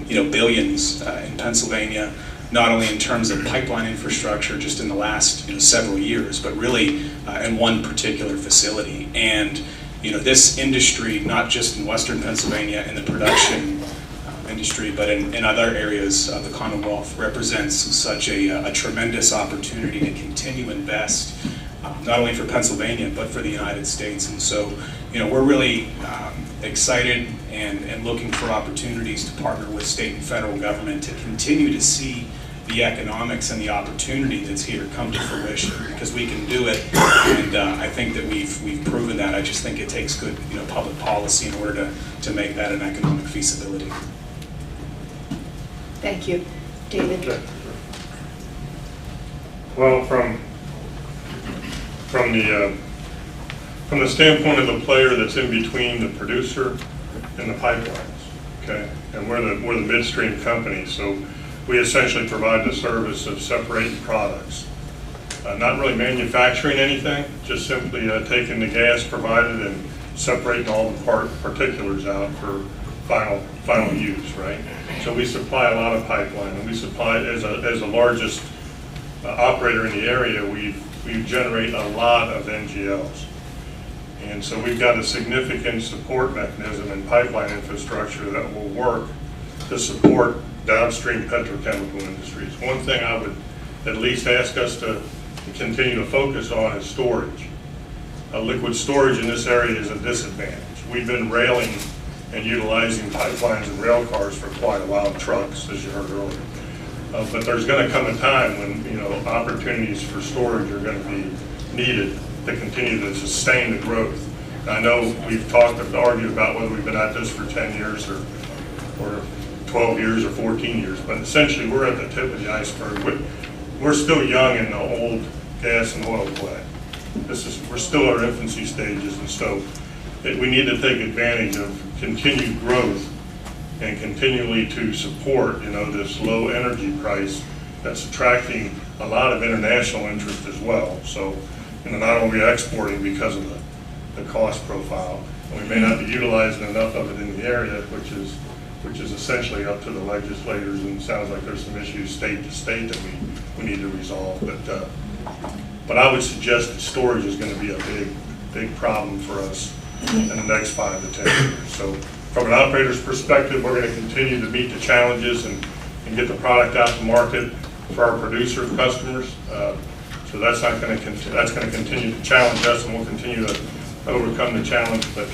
billions in Pennsylvania, not only in terms of pipeline infrastructure just in the last several years, but really in one particular facility. And this industry, not just in Western Pennsylvania in the production industry, but in other areas of the Commonwealth, represents such a tremendous opportunity to continue to invest, not only for Pennsylvania, but for the United States. And so, we're really excited and looking for opportunities to partner with state and federal government to continue to see the economics and the opportunity that's here come to fruition, because we can do it, and I think that we've proven that. I just think it takes good public policy in order to make that an economic feasibility. Thank you. David? Well, from the standpoint of the player that's in between the producer and the pipelines, okay, and we're the midstream company, so we essentially provide the service of separating products, not really manufacturing anything, just simply taking the gas provided and separating all the particulars out for final use, right? So we supply a lot of pipeline, and we supply, as the largest operator in the area, we generate a lot of NGLs. And so we've got a significant support mechanism in pipeline infrastructure that will work to support downstream petrochemical industries. One thing I would at least ask us to continue to focus on is storage. Liquid storage in this area is a disadvantage. We've been railing and utilizing pipelines and rail cars for quite a while, trucks, as you heard earlier. But there's going to come a time when opportunities for storage are going to be needed to continue to sustain the growth. And I know we've argued about whether we've been at this for 10 years or 12 years or 14 years, but essentially we're at the tip of the iceberg. We're still young in the old gas and oil play. We're still in our infancy stages, and so we need to take advantage of continued growth and continually to support this low energy price that's attracting a lot of international interest as well. So not only exporting because of the cost profile, and we may not be utilizing enough of it in the area, which is essentially up to the legislators, and it sounds like there's some issues state to state that we need to resolve. But I would suggest that storage is going to be a big problem for us in the next 5 to 10 years. So from an operator's perspective, we're going to continue to meet the challenges and get the product out to market for our producer customers. So that's going to continue to challenge us, and we'll continue to overcome the challenge. But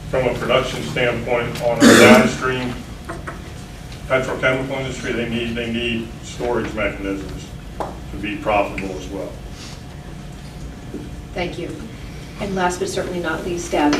from a production standpoint, on our downstream petrochemical industry, they need storage mechanisms to be profitable as well. Thank you. And last but certainly not least, Gabby.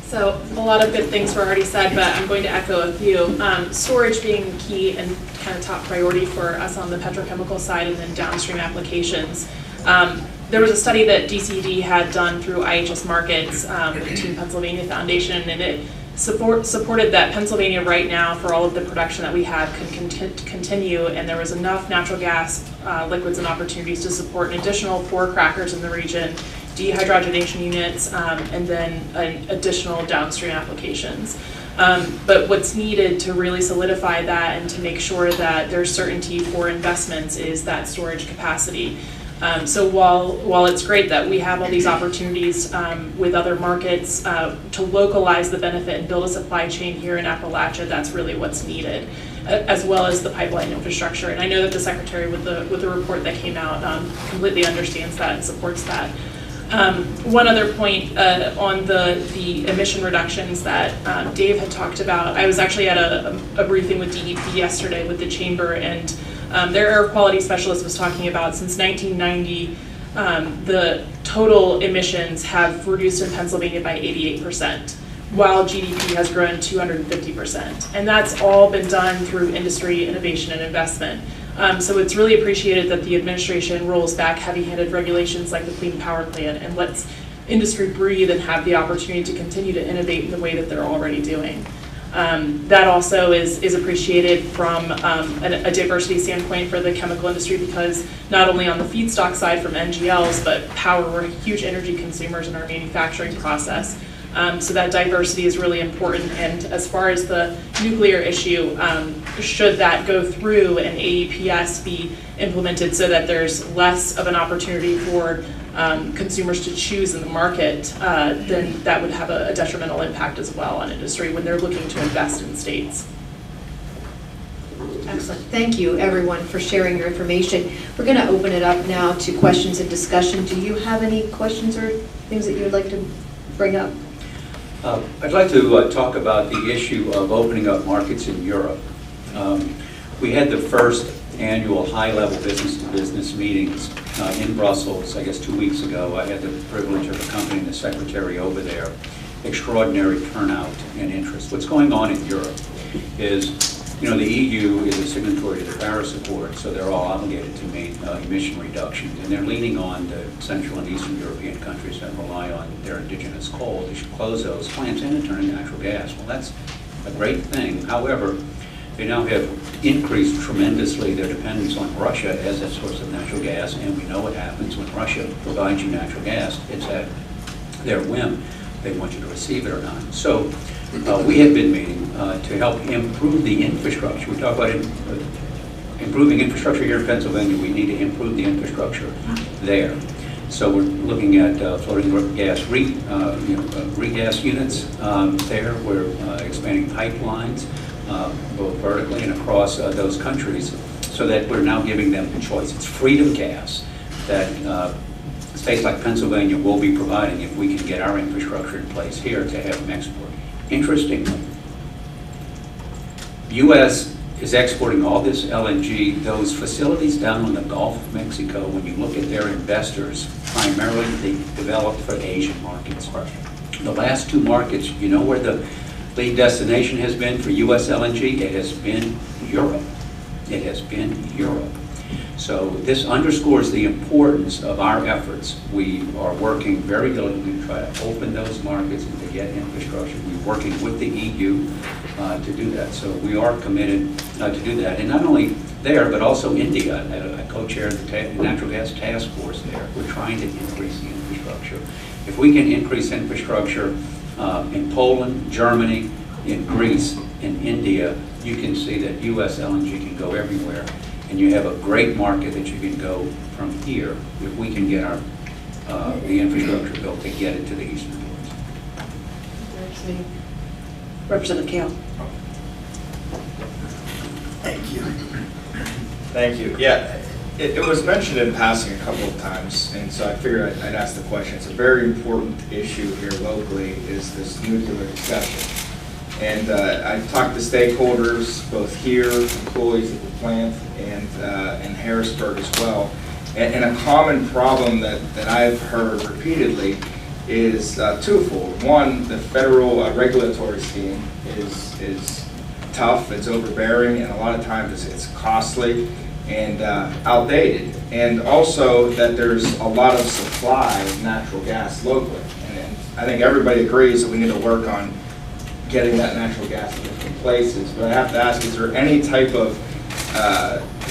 So a lot of good things were already said, but I'm going to echo a few. Storage being key and kind of top priority for us on the petrochemical side and then downstream applications. There was a study that DCD had done through IHS Markets, the Team Pennsylvania Foundation, and it supported that Pennsylvania right now, for all of the production that we have, can continue, and there was enough natural gas liquids and opportunities to support an additional 4 crackers in the region, dehydrogenation units, and then additional downstream applications. But what's needed to really solidify that and to make sure that there's certainty for investments is that storage capacity. So while it's great that we have all these opportunities with other markets to localize the benefit and build a supply chain here in Appalachia, that's really what's needed, as well as the pipeline infrastructure. And I know that the Secretary with the report that came out completely understands that and supports that. One other point on the emission reductions that Dave had talked about. I was actually at a briefing with DEP yesterday with the Chamber, and their air quality specialist was talking about since 1990, the total emissions have reduced in Pennsylvania by 88%, while GDP has grown 250%. And that's all been done through industry, innovation, and investment. So it's really appreciated that the administration rolls back heavy-handed regulations like the Clean Power Plan and lets industry breathe and have the opportunity to continue to innovate in the way that they're already doing. That also is appreciated from a diversity standpoint for the chemical industry, because not only on the feedstock side from NGLs, but power, we're huge energy consumers in our manufacturing process. So that diversity is really important. And as far as the nuclear issue, should that go through and AEPS be implemented so that there's less of an opportunity for consumers to choose in the market, then that would have a detrimental impact as well on industry when they're looking to invest in states. Excellent. Thank you, everyone, for sharing your information. We're going to open it up now to questions and discussion. Do you have any questions or things that you would like to bring up? I'd like to talk about the issue of opening up markets in Europe. We had the first annual high-level business-to-business meetings in Brussels, I guess 2 weeks ago. I had the privilege of accompanying the secretary over there. Extraordinary turnout and interest. What's going on in Europe is, the EU is a signatory to the Paris Accord, so they're all obligated to meet emission reductions, and they're leaning on the Central and Eastern European countries that rely on their indigenous coal. They should close those plants and turn to natural gas. Well, that's a great thing. However, they now have increased tremendously their dependence on Russia as a source of natural gas, and we know what happens when Russia provides you natural gas. It's at their whim. They want you to receive it or not. So we have been meeting to help improve the infrastructure. We talk about improving infrastructure here in Pennsylvania. We need to improve the infrastructure there. So we're looking at floating gas regas units there. We're expanding pipelines, both vertically and across those countries, so that we're now giving them the choice. It's freedom gas that states like Pennsylvania will be providing if we can get our infrastructure in place here to have them export. Interestingly, U.S. is exporting all this LNG. Those facilities down on the Gulf of Mexico, when you look at their investors, primarily they developed for Asian markets. The last 2 markets, you know where the lead destination has been for U.S. LNG? It has been Europe. It has been Europe. So this underscores the importance of our efforts. We are working very diligently to try to open those markets and to get infrastructure. We're working with the EU to do that. So we are committed to do that. And not only there, but also India. I co-chair the Natural Gas Task Force there. We're trying to increase the infrastructure. If we can increase infrastructure in Poland, Germany, in Greece, in India, you can see that U.S. LNG can go everywhere. And you have a great market that you can go from here if we can get our the infrastructure built to get it to the eastern ports. Representative Kale. Thank you. Thank you. Yeah, it was mentioned in passing a couple of times, and so I figured I'd ask the question. It's a very important issue here locally, is this nuclear discussion. And I've talked to stakeholders, both here, employees at the plant, and in Harrisburg as well. And a common problem that I've heard repeatedly is twofold. One, the federal regulatory scheme is tough, it's overbearing, and a lot of times it's costly and outdated. And also that there's a lot of supply of natural gas locally. And I think everybody agrees that we need to work on getting that natural gas in different places. But I have to ask, is there any type of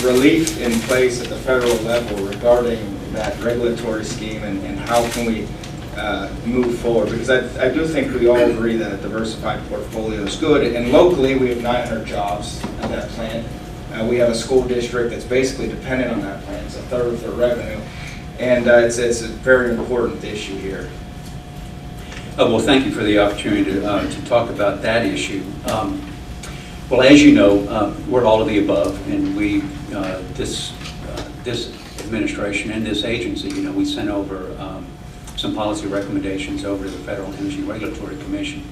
relief in place at the federal level regarding that regulatory scheme, and how can we move forward? Because I do think we all agree that a diversified portfolio is good, and locally we have 900 jobs at that plant. We have a school district that's basically dependent on that plant. It's a third of their revenue, and it's a very important issue here. Well, thank you for the opportunity to talk about that issue. Well, as you know, we're all of the above, and we, this administration and this agency, we sent over some policy recommendations over to the Federal Energy Regulatory Commission.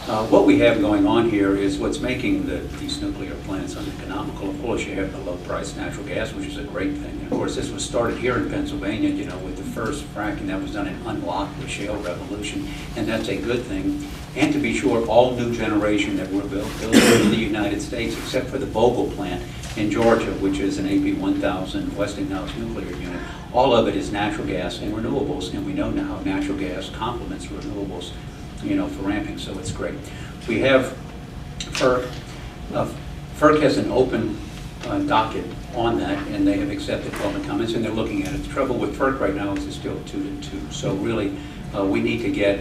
What we have going on here is what's making these nuclear plants uneconomical. Of course, you have the low-priced natural gas, which is a great thing. And of course, this was started here in Pennsylvania, with the first fracking that was done and unlocked the shale revolution, and that's a good thing. And to be sure, all new generation that we're building in the United States, except for the Vogtle plant in Georgia, which is an AP1000 Westinghouse nuclear unit, all of it is natural gas and renewables, and we know now natural gas complements renewables, for ramping, so it's great. We have FERC. FERC has an open docket on that, and they have accepted all the comments, and they're looking at it. The trouble with FERC right now is it's still 2-2. So really, we need to get,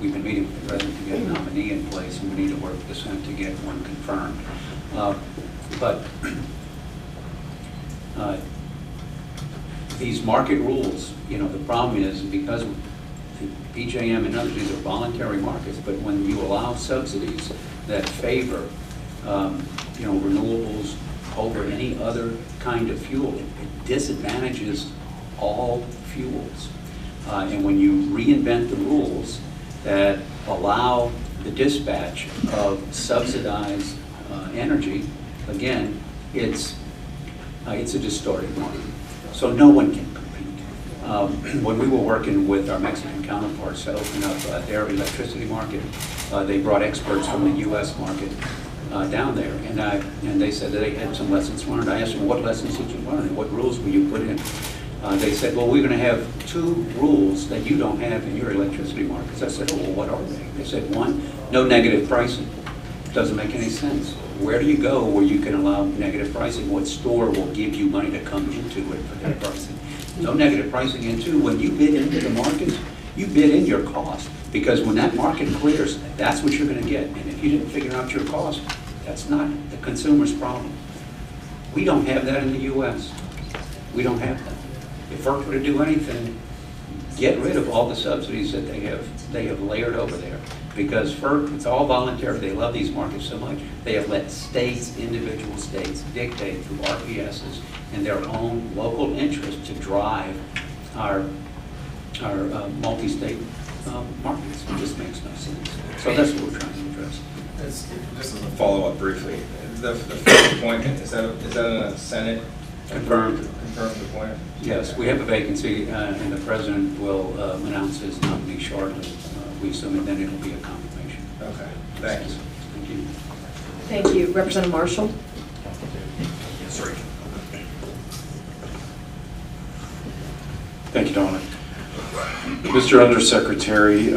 we've been meeting with the president to get a nominee in place, and we need to work with the Senate to get one confirmed. But these market rules, the problem is because the PJM and others, these are voluntary markets, but when you allow subsidies that favor, renewables over any other kind of fuel, it disadvantages all fuels. And when you reinvent the rules that allow the dispatch of subsidized energy, again, it's a distorted market. So no one can compete. When we were working with our Mexican counterparts to open up their electricity market, they brought experts from the U.S. market down there, and they said that they had some lessons learned. I asked them, what lessons did you learn, and what rules will you put in? They said, well, we're going to have 2 rules that you don't have in your electricity markets. I said, oh, well, what are they? They said, 1, no negative pricing. Doesn't make any sense. Where do you go where you can allow negative pricing? What store will give you money to come into it for that pricing? No negative pricing. And 2, when you bid into the markets, you bid in your cost, because when that market clears, that's what you're going to get. And if you didn't figure out your cost, that's not the consumer's problem. We don't have that in the U.S. We don't have that. If FERC were to do anything, get rid of all the subsidies that they have layered over there. Because FERC, it's all voluntary. They love these markets so much. They have let states, individual states, dictate through RPSs and their own local interest to drive our multi-state markets. It just makes no sense. So that's what we're trying to address. Just as a follow-up briefly, the first appointment, is that in the Senate? Confirmed. Confirmed appointment? Yes, we have a vacancy, and the president will announce his nominee shortly. We assume, and then it'll be a confirmation. Okay, thanks. Thank you. Thank you. Representative Marshall? Yes, sir. Thank you, Donna. Mr. Undersecretary,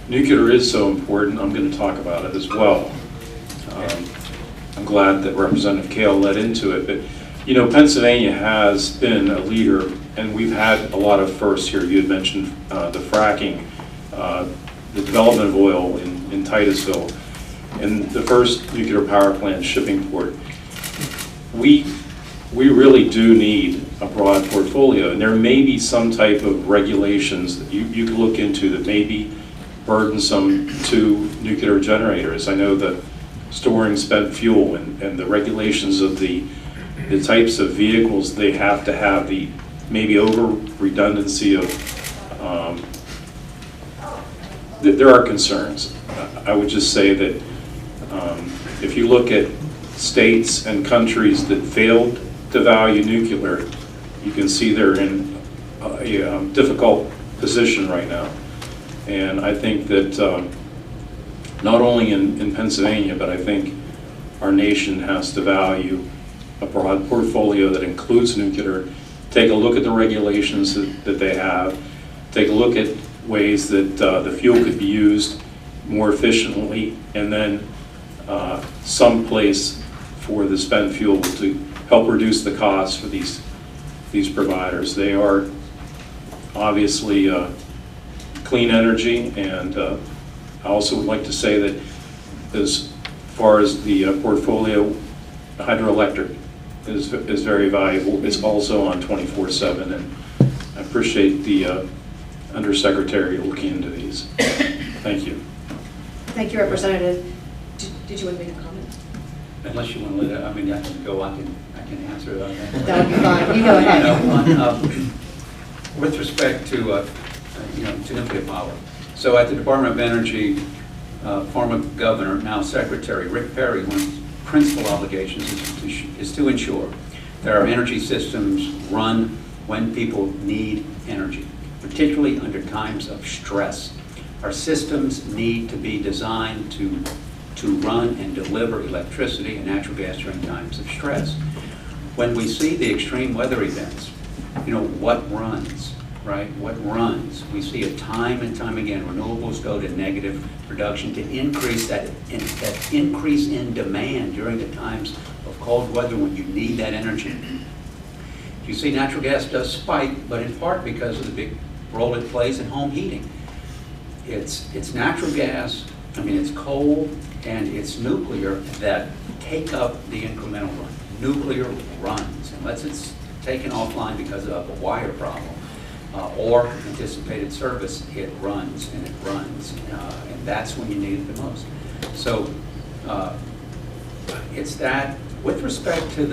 nuclear is so important. I'm going to talk about it as well. I'm glad that Representative Kale led into it, but Pennsylvania has been a leader, and we've had a lot of firsts here. You had mentioned the fracking, the development of oil in Titusville, and the first nuclear power plant shipping port. We really do need a broad portfolio, and there may be some type of regulations that you could look into that may be burdensome to nuclear generators. I know that storing spent fuel and the regulations of the types of vehicles they have to have, the maybe over redundancy of there are concerns. I would just say that if you look at states and countries that failed to value nuclear, you can see they're in a difficult position right now. And I think that not only in Pennsylvania, but I think our nation has to value a broad portfolio that includes nuclear. Take a look at the regulations that they have. Take a look at ways that the fuel could be used more efficiently, and then some place for the spent fuel to help reduce the costs for these providers. They are obviously clean energy, and I also would like to say that as far as the portfolio, hydroelectric is very valuable. It's also on 24/7, and I appreciate the Undersecretary looking into these. Thank you. Thank you, Representative. Did you want to make a comment? Unless you want to let it, I mean, I can go, I can answer it on that. That would be fine. You go ahead. With respect to, to nuclear power. So at the Department of Energy, former governor, now Secretary Rick Perry, one of his principal obligations is to ensure that our energy systems run when people need energy, particularly under times of stress. Our systems need to be designed to run and deliver electricity and natural gas during times of stress. When we see the extreme weather events, what runs, right? What runs? We see it time and time again. Renewables go to negative production to increase that increase in demand during the times of cold weather when you need that energy. You see natural gas does spike, but in part because of the big role it plays in home heating. It's natural gas, it's coal, and it's nuclear that take up the incremental run. Nuclear runs, unless it's taken offline because of a wire problem or anticipated service, it runs and it runs, and that's when you need it the most. So it's that. With respect to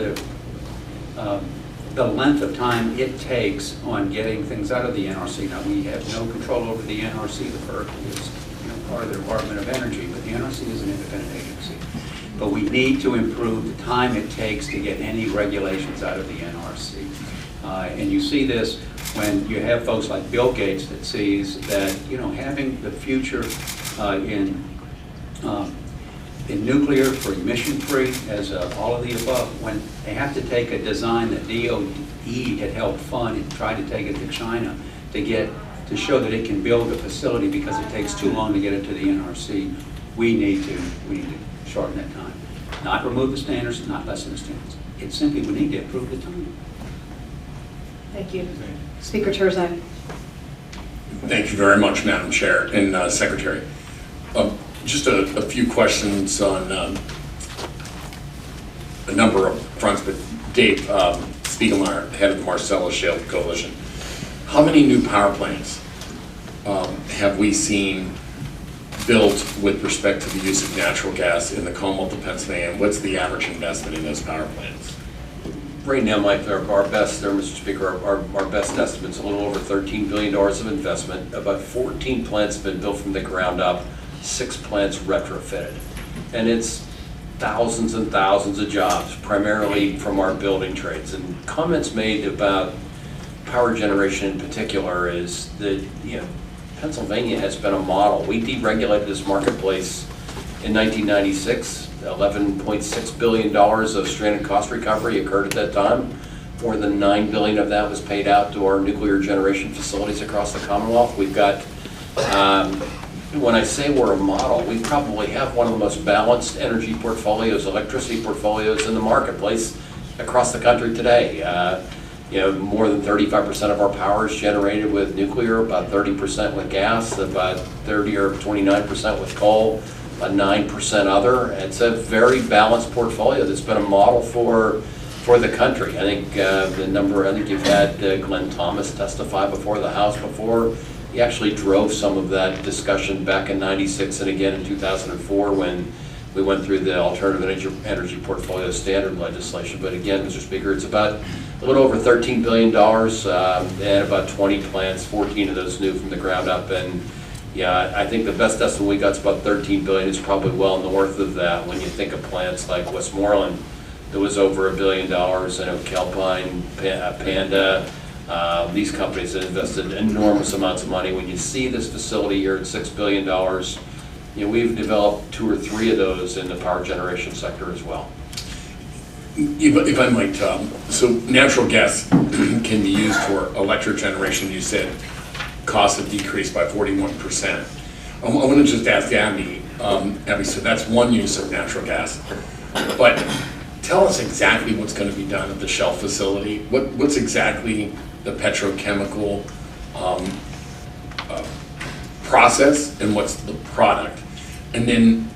the length of time it takes on getting things out of the NRC. Now, we have no control over the NRC. The FERC is part of the Department of Energy, but the NRC is an independent agency. But we need to improve the time it takes to get any regulations out of the NRC. And you see this when you have folks like Bill Gates that sees that, having the future in nuclear for emission-free as all of the above, when they have to take a design that DOE had helped fund and try to take it to China to show that it can build a facility because it takes too long to get it to the NRC, we need to shorten that time. Not remove the standards, not lessen the standards. It's simply we need to improve the time. Thank you. Speaker Turzai. Thank you very much, Madam Chair and Secretary. Just a few questions on a number of fronts, but Dave Spiegelmeier, head of the Marcellus Shale Coalition, how many new power plants have we seen built with respect to the use of natural gas in the Commonwealth of Pennsylvania, and what's the average investment in those power plants? Right now, Mike, our best, Mr. Speaker, our best estimate's a little over $13 billion of investment. About 14 plants have been built from the ground up, 6 plants retrofitted. And it's thousands and thousands of jobs, primarily from our building trades. And comments made about power generation in particular is that, Pennsylvania has been a model. We deregulated this marketplace in 1996. $11.6 billion of stranded cost recovery occurred at that time. More than $9 billion of that was paid out to our nuclear generation facilities across the Commonwealth. We've got, when I say we're a model, we probably have one of the most balanced energy portfolios, electricity portfolios in the marketplace across the country today. More than 35% of our power is generated with nuclear, about 30% with gas, about 30 or 29% with coal, a 9% other. It's a very balanced portfolio that's been a model for the country. I think you've had Glenn Thomas testify before the House before. He actually drove some of that discussion back in '96 and again in 2004 when we went through the alternative energy portfolio standard legislation. But again, Mr. Speaker, it's about a little over $13 billion and about 20 plants, 14 of those new from the ground up. And Yeah, I think the best estimate we got is about 13 billion. It's probably well north of that when you think of plants like Westmoreland. There was over $1 billion. I know Calpine, Panda, these companies have invested enormous amounts of money. When you see this facility here at $6 billion, you know, we've developed 2 or 3 of those in the power generation sector as well. If I might, so natural gas can be used for electric generation. You said costs have decreased by 41%. I want to just ask Abby, so that's one use of natural gas. But tell us exactly what's going to be done at the Shell facility. What's exactly the petrochemical process, and what's the product? And then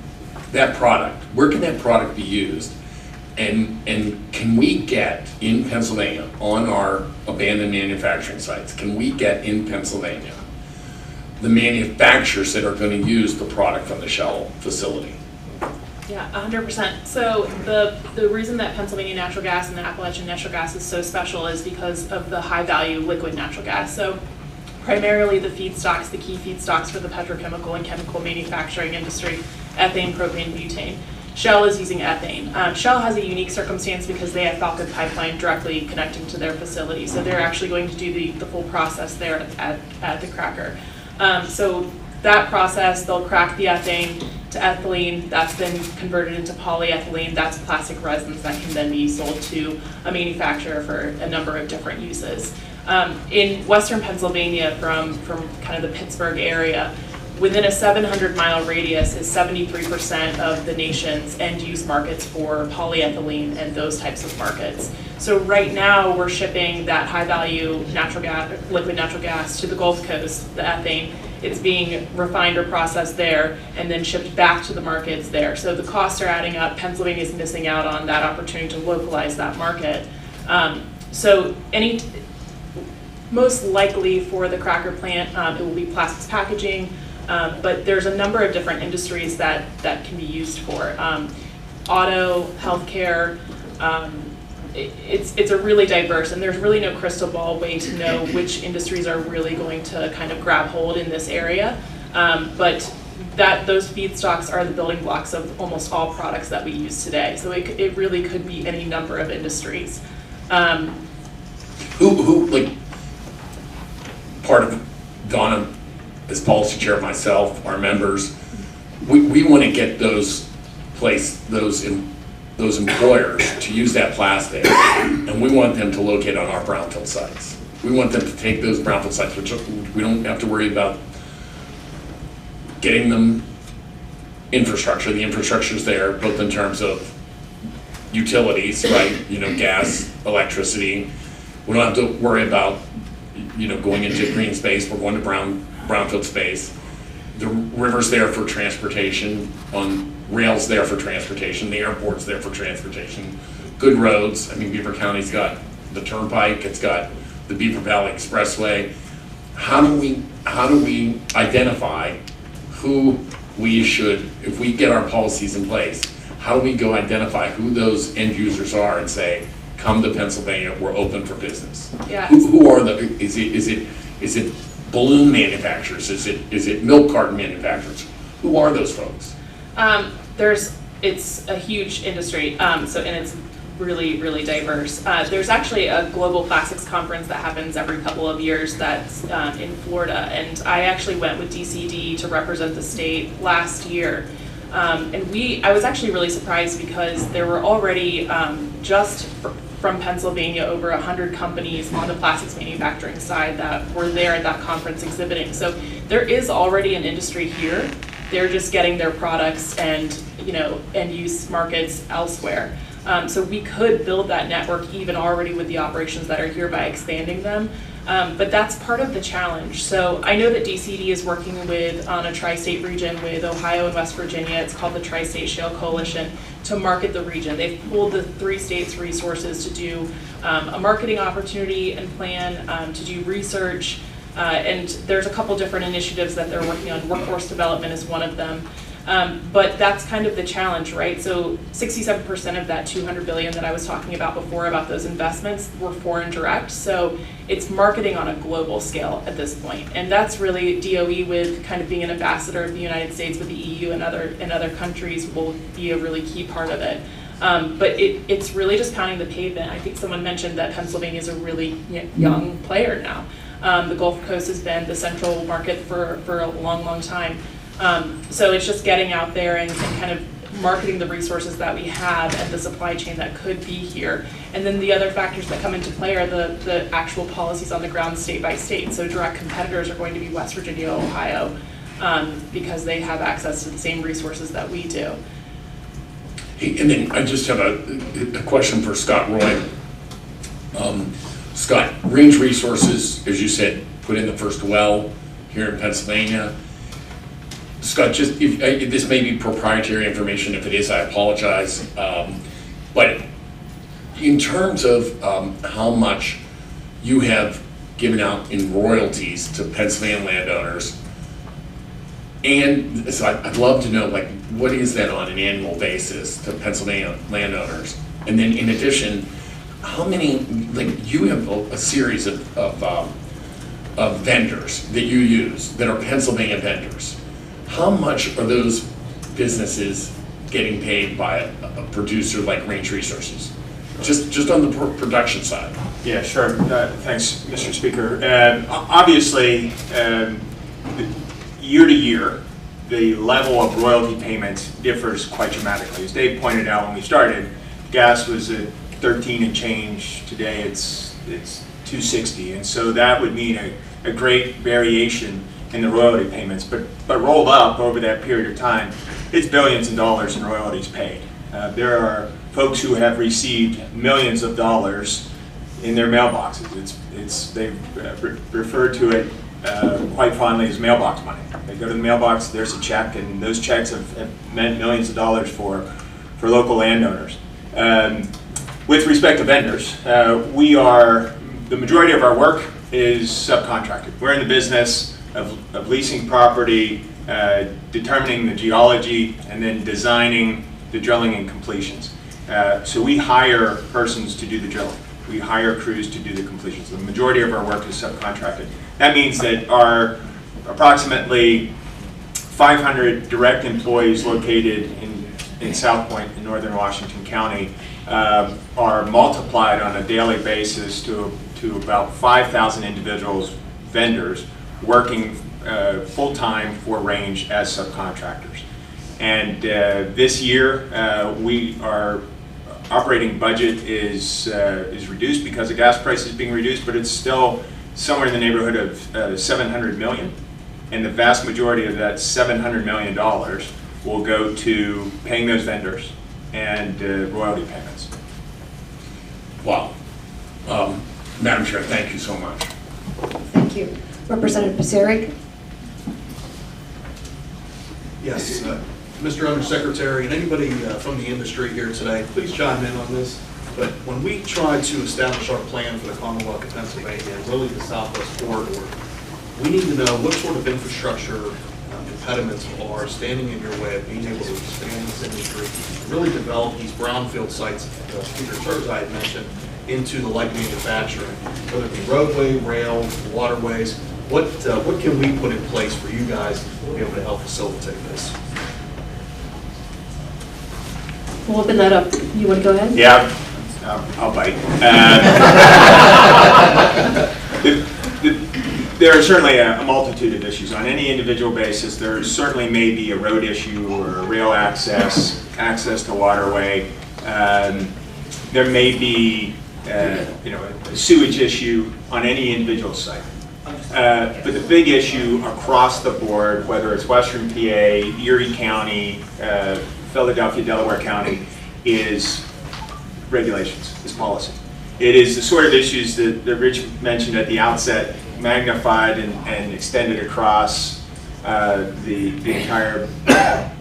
that product, where can that product be used? And can we get in Pennsylvania, on our abandoned manufacturing sites, can we get in Pennsylvania the manufacturers that are going to use the product from the Shell facility? Yeah, 100%. So the reason that Pennsylvania natural gas and the Appalachian natural gas is so special is because of the high value liquid natural gas. So primarily the feedstocks, the key feedstocks for the petrochemical and chemical manufacturing industry, ethane, propane, butane. Shell is using ethane. Shell has a unique circumstance because they have Falcon Pipeline directly connecting to their facility. So they're actually going to do the full process there at the cracker. So that process, they'll crack the ethane to ethylene. That's been converted into polyethylene. That's plastic resins that can then be sold to a manufacturer for a number of different uses. In western Pennsylvania, from kind of the Pittsburgh area, within a 700-mile radius is 73% of the nation's end-use markets for polyethylene and those types of markets. So right now, we're shipping that high-value natural gas, liquid natural gas to the Gulf Coast, the ethane. It's being refined or processed there and then shipped back to the markets there. So the costs are adding up. Pennsylvania is missing out on that opportunity to localize that market. Most likely for the cracker plant, it will be plastics packaging. But there's a number of different industries that can be used for. Auto, healthcare, it's a really diverse, and there's really no crystal ball way to know which industries are really going to kind of grab hold in this area. But those feedstocks are the building blocks of almost all products that we use today. So it really could be any number of industries. Part of Donna, as policy chair, myself, our members, we want to get those employers to use that plastic, and we want them to locate on our brownfield sites. We want them to take those brownfield sites, which we don't have to worry about getting them infrastructure. The infrastructure is there, both in terms of utilities, right? Gas, electricity. We don't have to worry about going into green space. We're going to brownfield space. The river's there for transportation, on rails there for transportation, the airport's there for transportation, good roads. I mean, Beaver County's got the turnpike, it's got the Beaver Valley Expressway. How do we identify who we should, if we get our policies in place, how do we go identify who those end users are and say, come to Pennsylvania, we're open for business? Yeah. Who are the, is it balloon manufacturers? Is it milk carton manufacturers? Who are those folks? It's a huge industry, and it's really, really diverse. There's actually a global plastics conference that happens every couple of years that's in Florida, and I actually went with DCD to represent the state last year. I was actually really surprised because there were already just from Pennsylvania over 100 companies on the plastics manufacturing side that were there at that conference exhibiting. So there is already an industry here. They're just getting their products and end use markets elsewhere. So we could build that network even already with the operations that are here by expanding them. But that's part of the challenge. So I know that DCD is working on a tri-state region with Ohio and West Virginia. It's called the Tri-State Shale Coalition to market the region. They've pulled the 3 states' resources to do a marketing opportunity and plan to do research. And there's a couple different initiatives that they're working on. Workforce development is one of them. But that's kind of the challenge, right? So 67% of that $200 billion that I was talking about before about those investments were foreign direct. So it's marketing on a global scale at this point. And that's really DOE with kind of being an ambassador of the United States with the EU and other countries will be a really key part of it. But it's really just pounding the pavement. I think someone mentioned that Pennsylvania is a really young player now. The Gulf Coast has been the central market for a long, long time. So it's just getting out there and kind of marketing the resources that we have and the supply chain that could be here. And then the other factors that come into play are the actual policies on the ground state by state. So direct competitors are going to be West Virginia, Ohio, because they have access to the same resources that we do. Hey, and then I just have a question for Scott Roy. Scott, Range Resources, as you said, put in the first well here in Pennsylvania. Scott, just if this may be proprietary information. If it is, I apologize. But in terms of how much you have given out in royalties to Pennsylvania landowners, and so I'd love to know, like, what is that on an annual basis to Pennsylvania landowners? And then in addition, how many, like, you have a series of vendors that you use that are Pennsylvania vendors. How much are those businesses getting paid by a producer like Range Resources? Just on the production side. Yeah, sure. Thanks, Mr. Speaker. Obviously, year to year, the level of royalty payments differs quite dramatically. As Dave pointed out when we started, gas was at 13 and change. Today it's 260, and so that would mean a great variation in the royalty payments. But rolled up over that period of time, it's billions of dollars in royalties paid. There are folks who have received millions of dollars in their mailboxes. They refer to it quite fondly as mailbox money. They go to the mailbox, there's a check, and those checks have meant millions of dollars for local landowners. With respect to vendors, the majority of our work is subcontracted. We're in the business of leasing property, determining the geology, and then designing the drilling and completions. So we hire persons to do the drilling. We hire crews to do the completions. The majority of our work is subcontracted. That means that our approximately 500 direct employees located in South Point in northern Washington County are multiplied on a daily basis to about 5,000 individuals, vendors, working full-time for Range as subcontractors. And this year, our operating budget is reduced because the gas price is being reduced, but it's still somewhere in the neighborhood of $700 million. And the vast majority of that $700 million will go to paying those vendors and royalty payments. Wow. Madam Chair, thank you so much. Thank you. Representative Paceric? Yes, Mr. Undersecretary, and anybody from the industry here today, please chime in on this. But when we tried to establish our plan for the Commonwealth of Pennsylvania and really the Southwest Corridor, we need to know what sort of infrastructure impediments are standing in your way of being able to expand this industry, really develop these brownfield sites that Speaker Turzai had mentioned into the light manufacturing, whether it be roadway, rail, waterways. What can we put in place for you guys to be able to help facilitate this? We'll open that up. You want to go ahead? Yeah, I'll bite. There are certainly a multitude of issues. On any individual basis, there certainly may be a road issue or rail access to waterway. There may be a sewage issue on any individual site. But the big issue across the board, whether it's Western PA, Erie County, Philadelphia, Delaware County, is regulations, is policy. It is the sort of issues that Rich mentioned at the outset, magnified and extended across the entire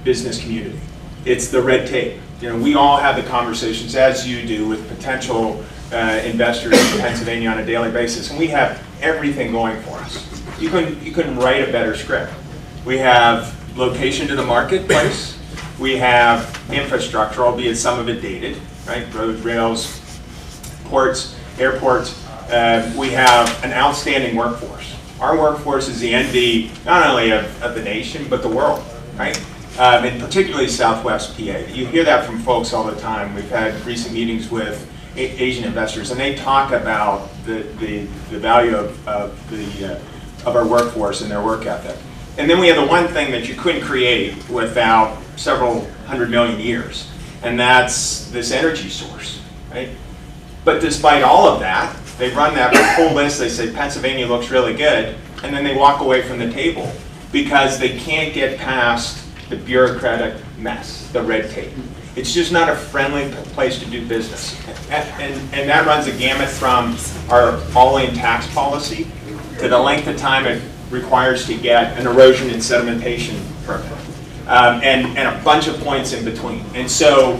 business community. It's the red tape. We all have the conversations, as you do, with potential investors in Pennsylvania on a daily basis, and we have everything going for us. You couldn't write a better script. We have location to the marketplace. We have infrastructure, albeit some of it dated, right? Roads, rails, ports, airports. We have an outstanding workforce. Our workforce is the envy not only of the nation, but the world, right? And particularly Southwest PA. You hear that from folks all the time. We've had recent meetings with Asian investors, and they talk about the value of our workforce and their work ethic. And then we have the one thing that you couldn't create without several 100 million years, and that's this energy source, right? But despite all of that, they run that whole list, they say Pennsylvania looks really good, and then they walk away from the table because they can't get past the bureaucratic mess, the red tape. It's just not a friendly place to do business. And that runs a gamut from our all-in tax policy to the length of time it requires to get an erosion and sedimentation permit, and a bunch of points in between. And so,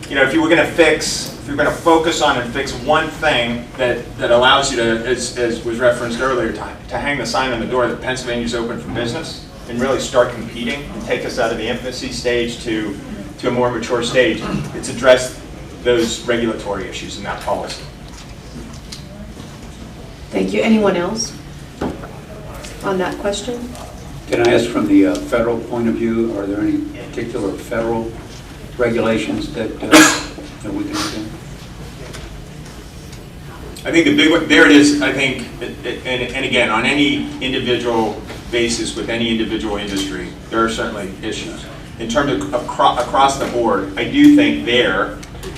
you know, if you were going to focus on and fix one thing that allows you to, as was referenced earlier, to hang the sign on the door that Pennsylvania's open for business and really start competing and take us out of the infancy stage to a more mature stage, it's address those regulatory issues in that policy. Thank you. Anyone else on that question? Can I ask from the federal point of view, are there any particular federal regulations that we can look in? I think the big one, there it is, I think, and again, on any individual basis with any individual industry, there are certainly issues. In terms of across the board, I do think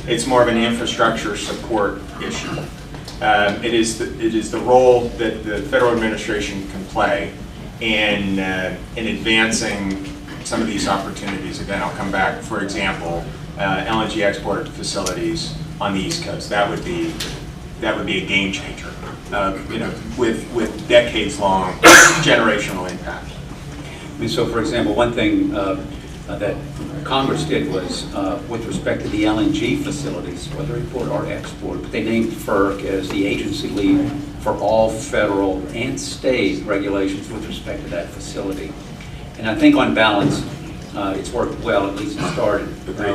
it's more of an infrastructure support issue. It is the role that the federal administration can play in advancing some of these opportunities. Again, I'll come back, for example, LNG export facilities on the East Coast. That would be a game changer, you know, with decades-long generational impact. I mean, so for example, one thing that Congress did was with respect to the LNG facilities, whether import or export, but they named FERC as the agency lead for all federal and state regulations with respect to that facility. And I think on balance, it's worked well, at least it started.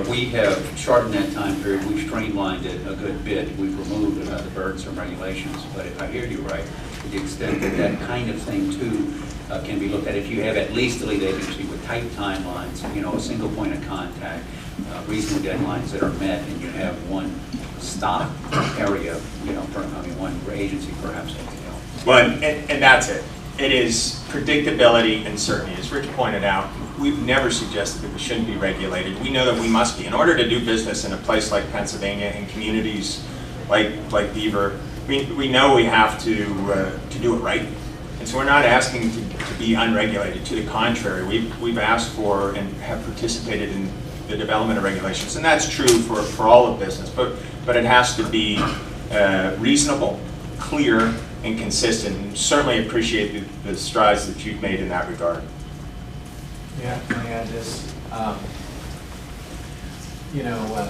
We have shortened that time period, we've streamlined it a good bit, we've removed the burdensome regulations. But if I hear you right, to the extent that that kind of thing too can be looked at, if you have at least a lead agency with tight timelines, you know, a single point of contact, reasonable deadlines that are met, and you have one stop area, you know, one agency perhaps. Well, and that's it. It is predictability and certainty. As Rich pointed out, we've never suggested that we shouldn't be regulated. We know that we must be. In order to do business in a place like Pennsylvania and communities like Beaver, we know we have to do it right. And so we're not asking to be unregulated. To the contrary, we've asked for and have participated in the development of regulations. And that's true for all of business, but it has to be reasonable, clear, and consistent. And certainly appreciate the strides that you've made in that regard. Yeah, can I add this? You know,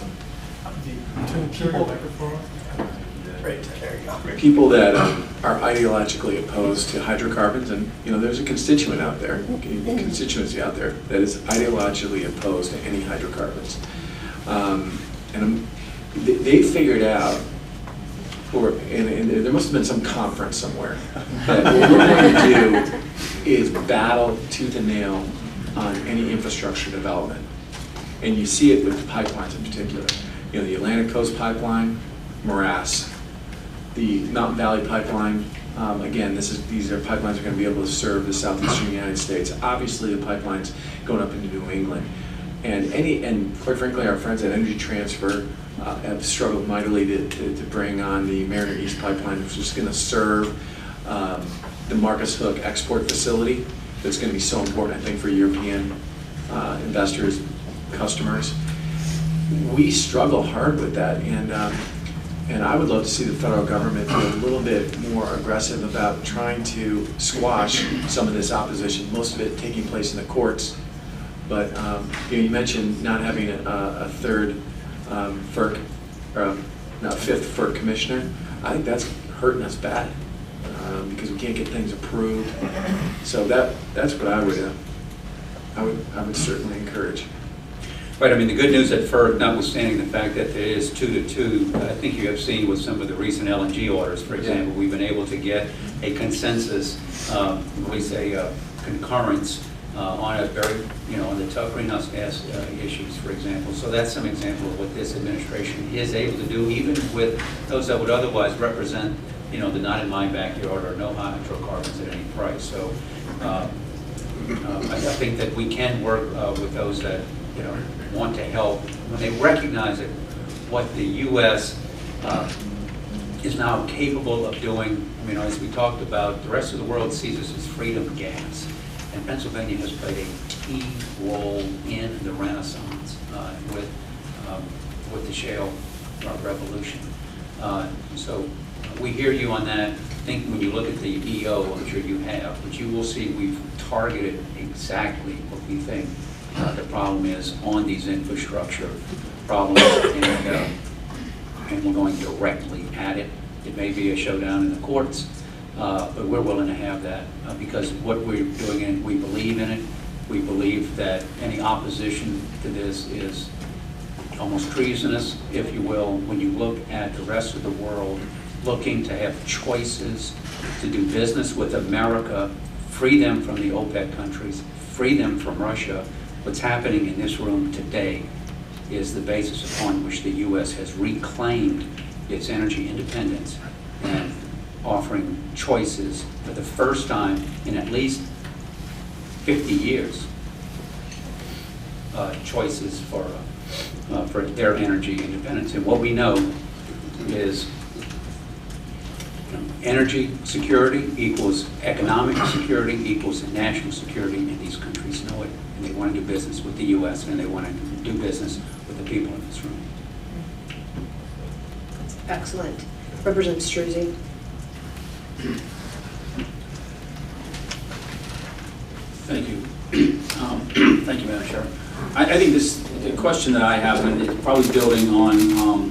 people that are ideologically opposed to hydrocarbons, and you know, there's a constituency out there that is ideologically opposed to any hydrocarbons, and they figured out, and there must have been some conference somewhere, that what we're going to do is battle tooth and nail on any infrastructure development. And you see it with the pipelines in particular. You know, the Atlantic Coast Pipeline, morass. The Mountain Valley Pipeline, again, these are pipelines that are going to be able to serve the southeastern United States. Obviously, the pipelines going up into New England. And quite frankly, our friends at Energy Transfer have struggled mightily to bring on the Mariner East Pipeline, which is going to serve the Marcus Hook export facility. That's going to be so important, I think, for European investors, customers. We struggle hard with that, and I would love to see the federal government be a little bit more aggressive about trying to squash some of this opposition, most of it taking place in the courts. But you know, you mentioned not having a third FERC, or not fifth FERC commissioner. I think that's hurting us bad because we can't get things approved. So that's what I would I would certainly encourage. Right, I mean, the good news at FERC, notwithstanding the fact that it is 2-2, I think you have seen with some of the recent LNG orders, for example, we've been able to get a consensus, we say concurrence on a very, on the tough greenhouse gas issues, for example. So that's some example of what this administration is able to do, even with those that would otherwise represent, the not in my backyard or no hydrocarbons at any price. So I think that we can work with those that, want to help when they recognize it, what the U.S. Is now capable of doing. I mean, as we talked about, the rest of the world sees us as freedom of gas. And Pennsylvania has played a key role in the renaissance with the shale revolution. So we hear you on that. I think when you look at the EO, I'm sure you have, but you will see we've targeted exactly what we think the problem is on these infrastructure problems, and we're going directly at it. It may be a showdown in the courts, but we're willing to have that because what we're doing, and we believe in it. We believe that any opposition to this is almost treasonous, if you will, when you look at the rest of the world looking to have choices to do business with America, free them from the OPEC countries, free them from Russia. What's happening in this room today is the basis upon which the U.S. has reclaimed its energy independence and offering choices for the first time in at least 50 years, choices for their energy independence. And what we know is energy security equals economic security equals national security, and these countries know it, and they want to do business with the U.S. and they want to do business with the people in this room. Excellent. Representative Struzzi. Thank you. Thank you, Madam Chair. I think the question that I have, and it's probably building on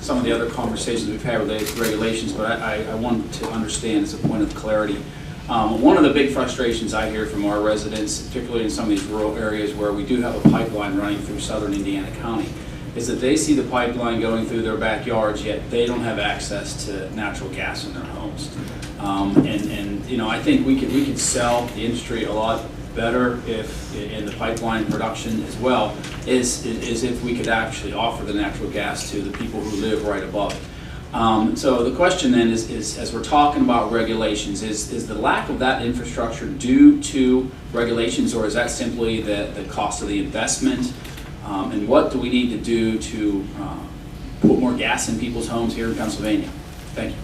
some of the other conversations we've had related to regulations, but I want to understand as a point of clarity. One of the big frustrations I hear from our residents, particularly in some of these rural areas where we do have a pipeline running through southern Indiana County, is that they see the pipeline going through their backyards, yet they don't have access to natural gas in their homes. I think we could sell the industry a lot better if, in the pipeline production as well, is if we could actually offer the natural gas to the people who live right above it. So the question then is, as we're talking about regulations, is the lack of that infrastructure due to regulations, or is that simply the cost of the investment? And what do we need to do to put more gas in people's homes here in Pennsylvania? Thank you.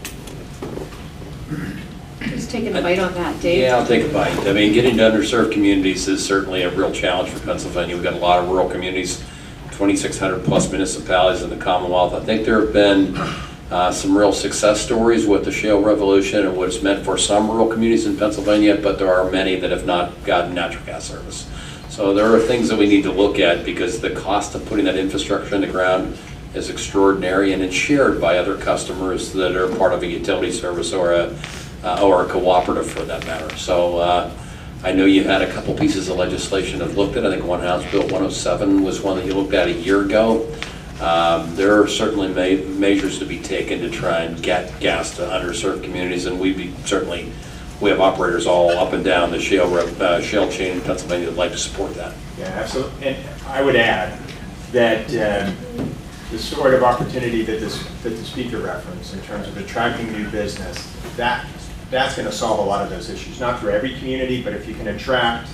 Who's taking a bite on that, Dave? Yeah, I'll take a bite. I mean, getting to underserved communities is certainly a real challenge for Pennsylvania. We've got a lot of rural communities, 2,600 plus municipalities in the Commonwealth. I think there have been some real success stories with the shale revolution and what it's meant for some rural communities in Pennsylvania, but there are many that have not gotten natural gas service. So there are things that we need to look at because the cost of putting that infrastructure in the ground is extraordinary, and it's shared by other customers that are part of a utility service or a cooperative for that matter. So I know you had a couple pieces of legislation that looked at. I think one House Bill 107 was one that you looked at a year ago. There are certainly measures to be taken to try and get gas to underserved communities, and we have operators all up and down the shale chain in Pennsylvania that like to support that. Yeah, absolutely. And I would add that the sort of opportunity that the speaker referenced in terms of attracting new business, that's going to solve a lot of those issues. Not for every community, but if you can attract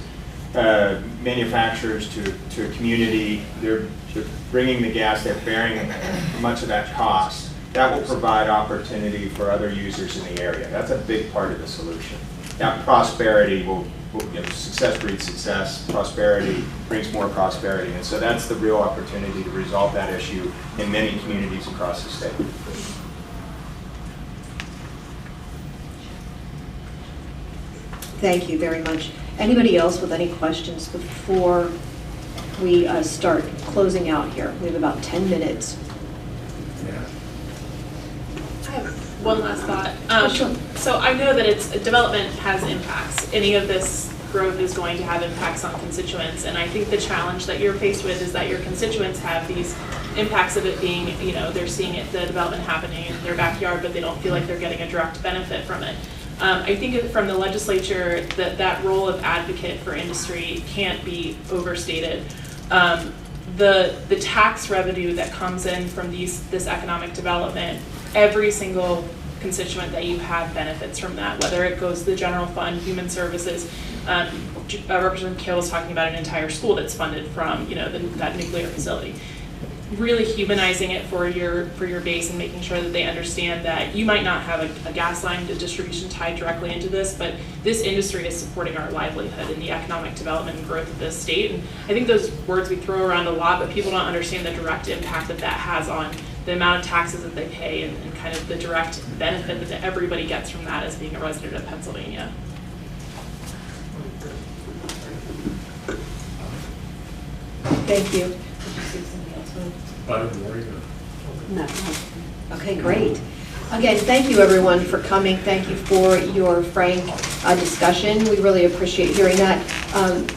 manufacturers to a community, they're bringing the gas, they're bearing much of that cost. That will provide opportunity for other users in the area. That's a big part of the solution. That prosperity will success breeds success. Prosperity brings more prosperity, and so that's the real opportunity to resolve that issue in many communities across the state. Thank you very much. Anybody else with any questions before we start closing out here? We have about 10 minutes. I have one last thought. Sure. So I know that development has impacts. Any of this growth is going to have impacts on constituents. And I think the challenge that you're faced with is that your constituents have these impacts of it being, they're seeing it, the development happening in their backyard, but they don't feel like they're getting a direct benefit from it. I think from the legislature that role of advocate for industry can't be overstated. The tax revenue that comes in from this economic development, every single constituent that you have benefits from that, whether it goes to the general fund, human services. Representative Kale was talking about an entire school that's funded from that nuclear facility. Really humanizing it for your base and making sure that they understand that you might not have a gas line to distribution tied directly into this, but this industry is supporting our livelihood and the economic development and growth of this state. And I think those words we throw around a lot, but people don't understand the direct impact that has on the amount of taxes that they pay and kind of the direct benefit that everybody gets from that as being a resident of Pennsylvania. Thank you. No. Okay, great. Again, thank you everyone for coming. Thank you for your frank discussion. We really appreciate hearing that.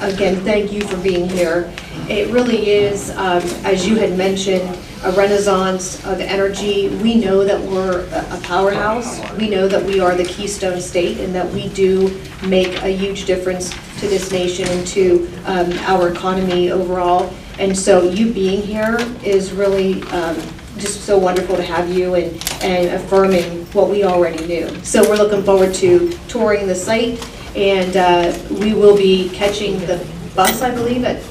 Again, thank you for being here. It really is, as you had mentioned, a renaissance of energy. We know that we're a powerhouse. We know that we are the Keystone State and that we do make a huge difference to this nation and to our economy overall. And so you being here is really just so wonderful to have you and affirming what we already knew. So we're looking forward to touring the site, and we will be catching the bus, I believe, at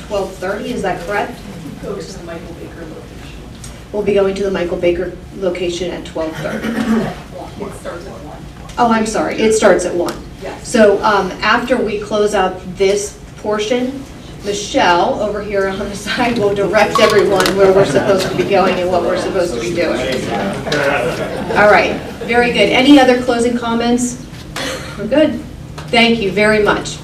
12:30. Is that correct? Go to the Michael Baker location. We'll be going to the Michael Baker location at 12:30. It starts at 1. Oh, I'm sorry. It starts at 1. Yes. So after we close out this portion, Michelle over here on the side will direct everyone where we're supposed to be going and what we're supposed to be doing. All right, very good. Any other closing comments? We're good. Thank you very much.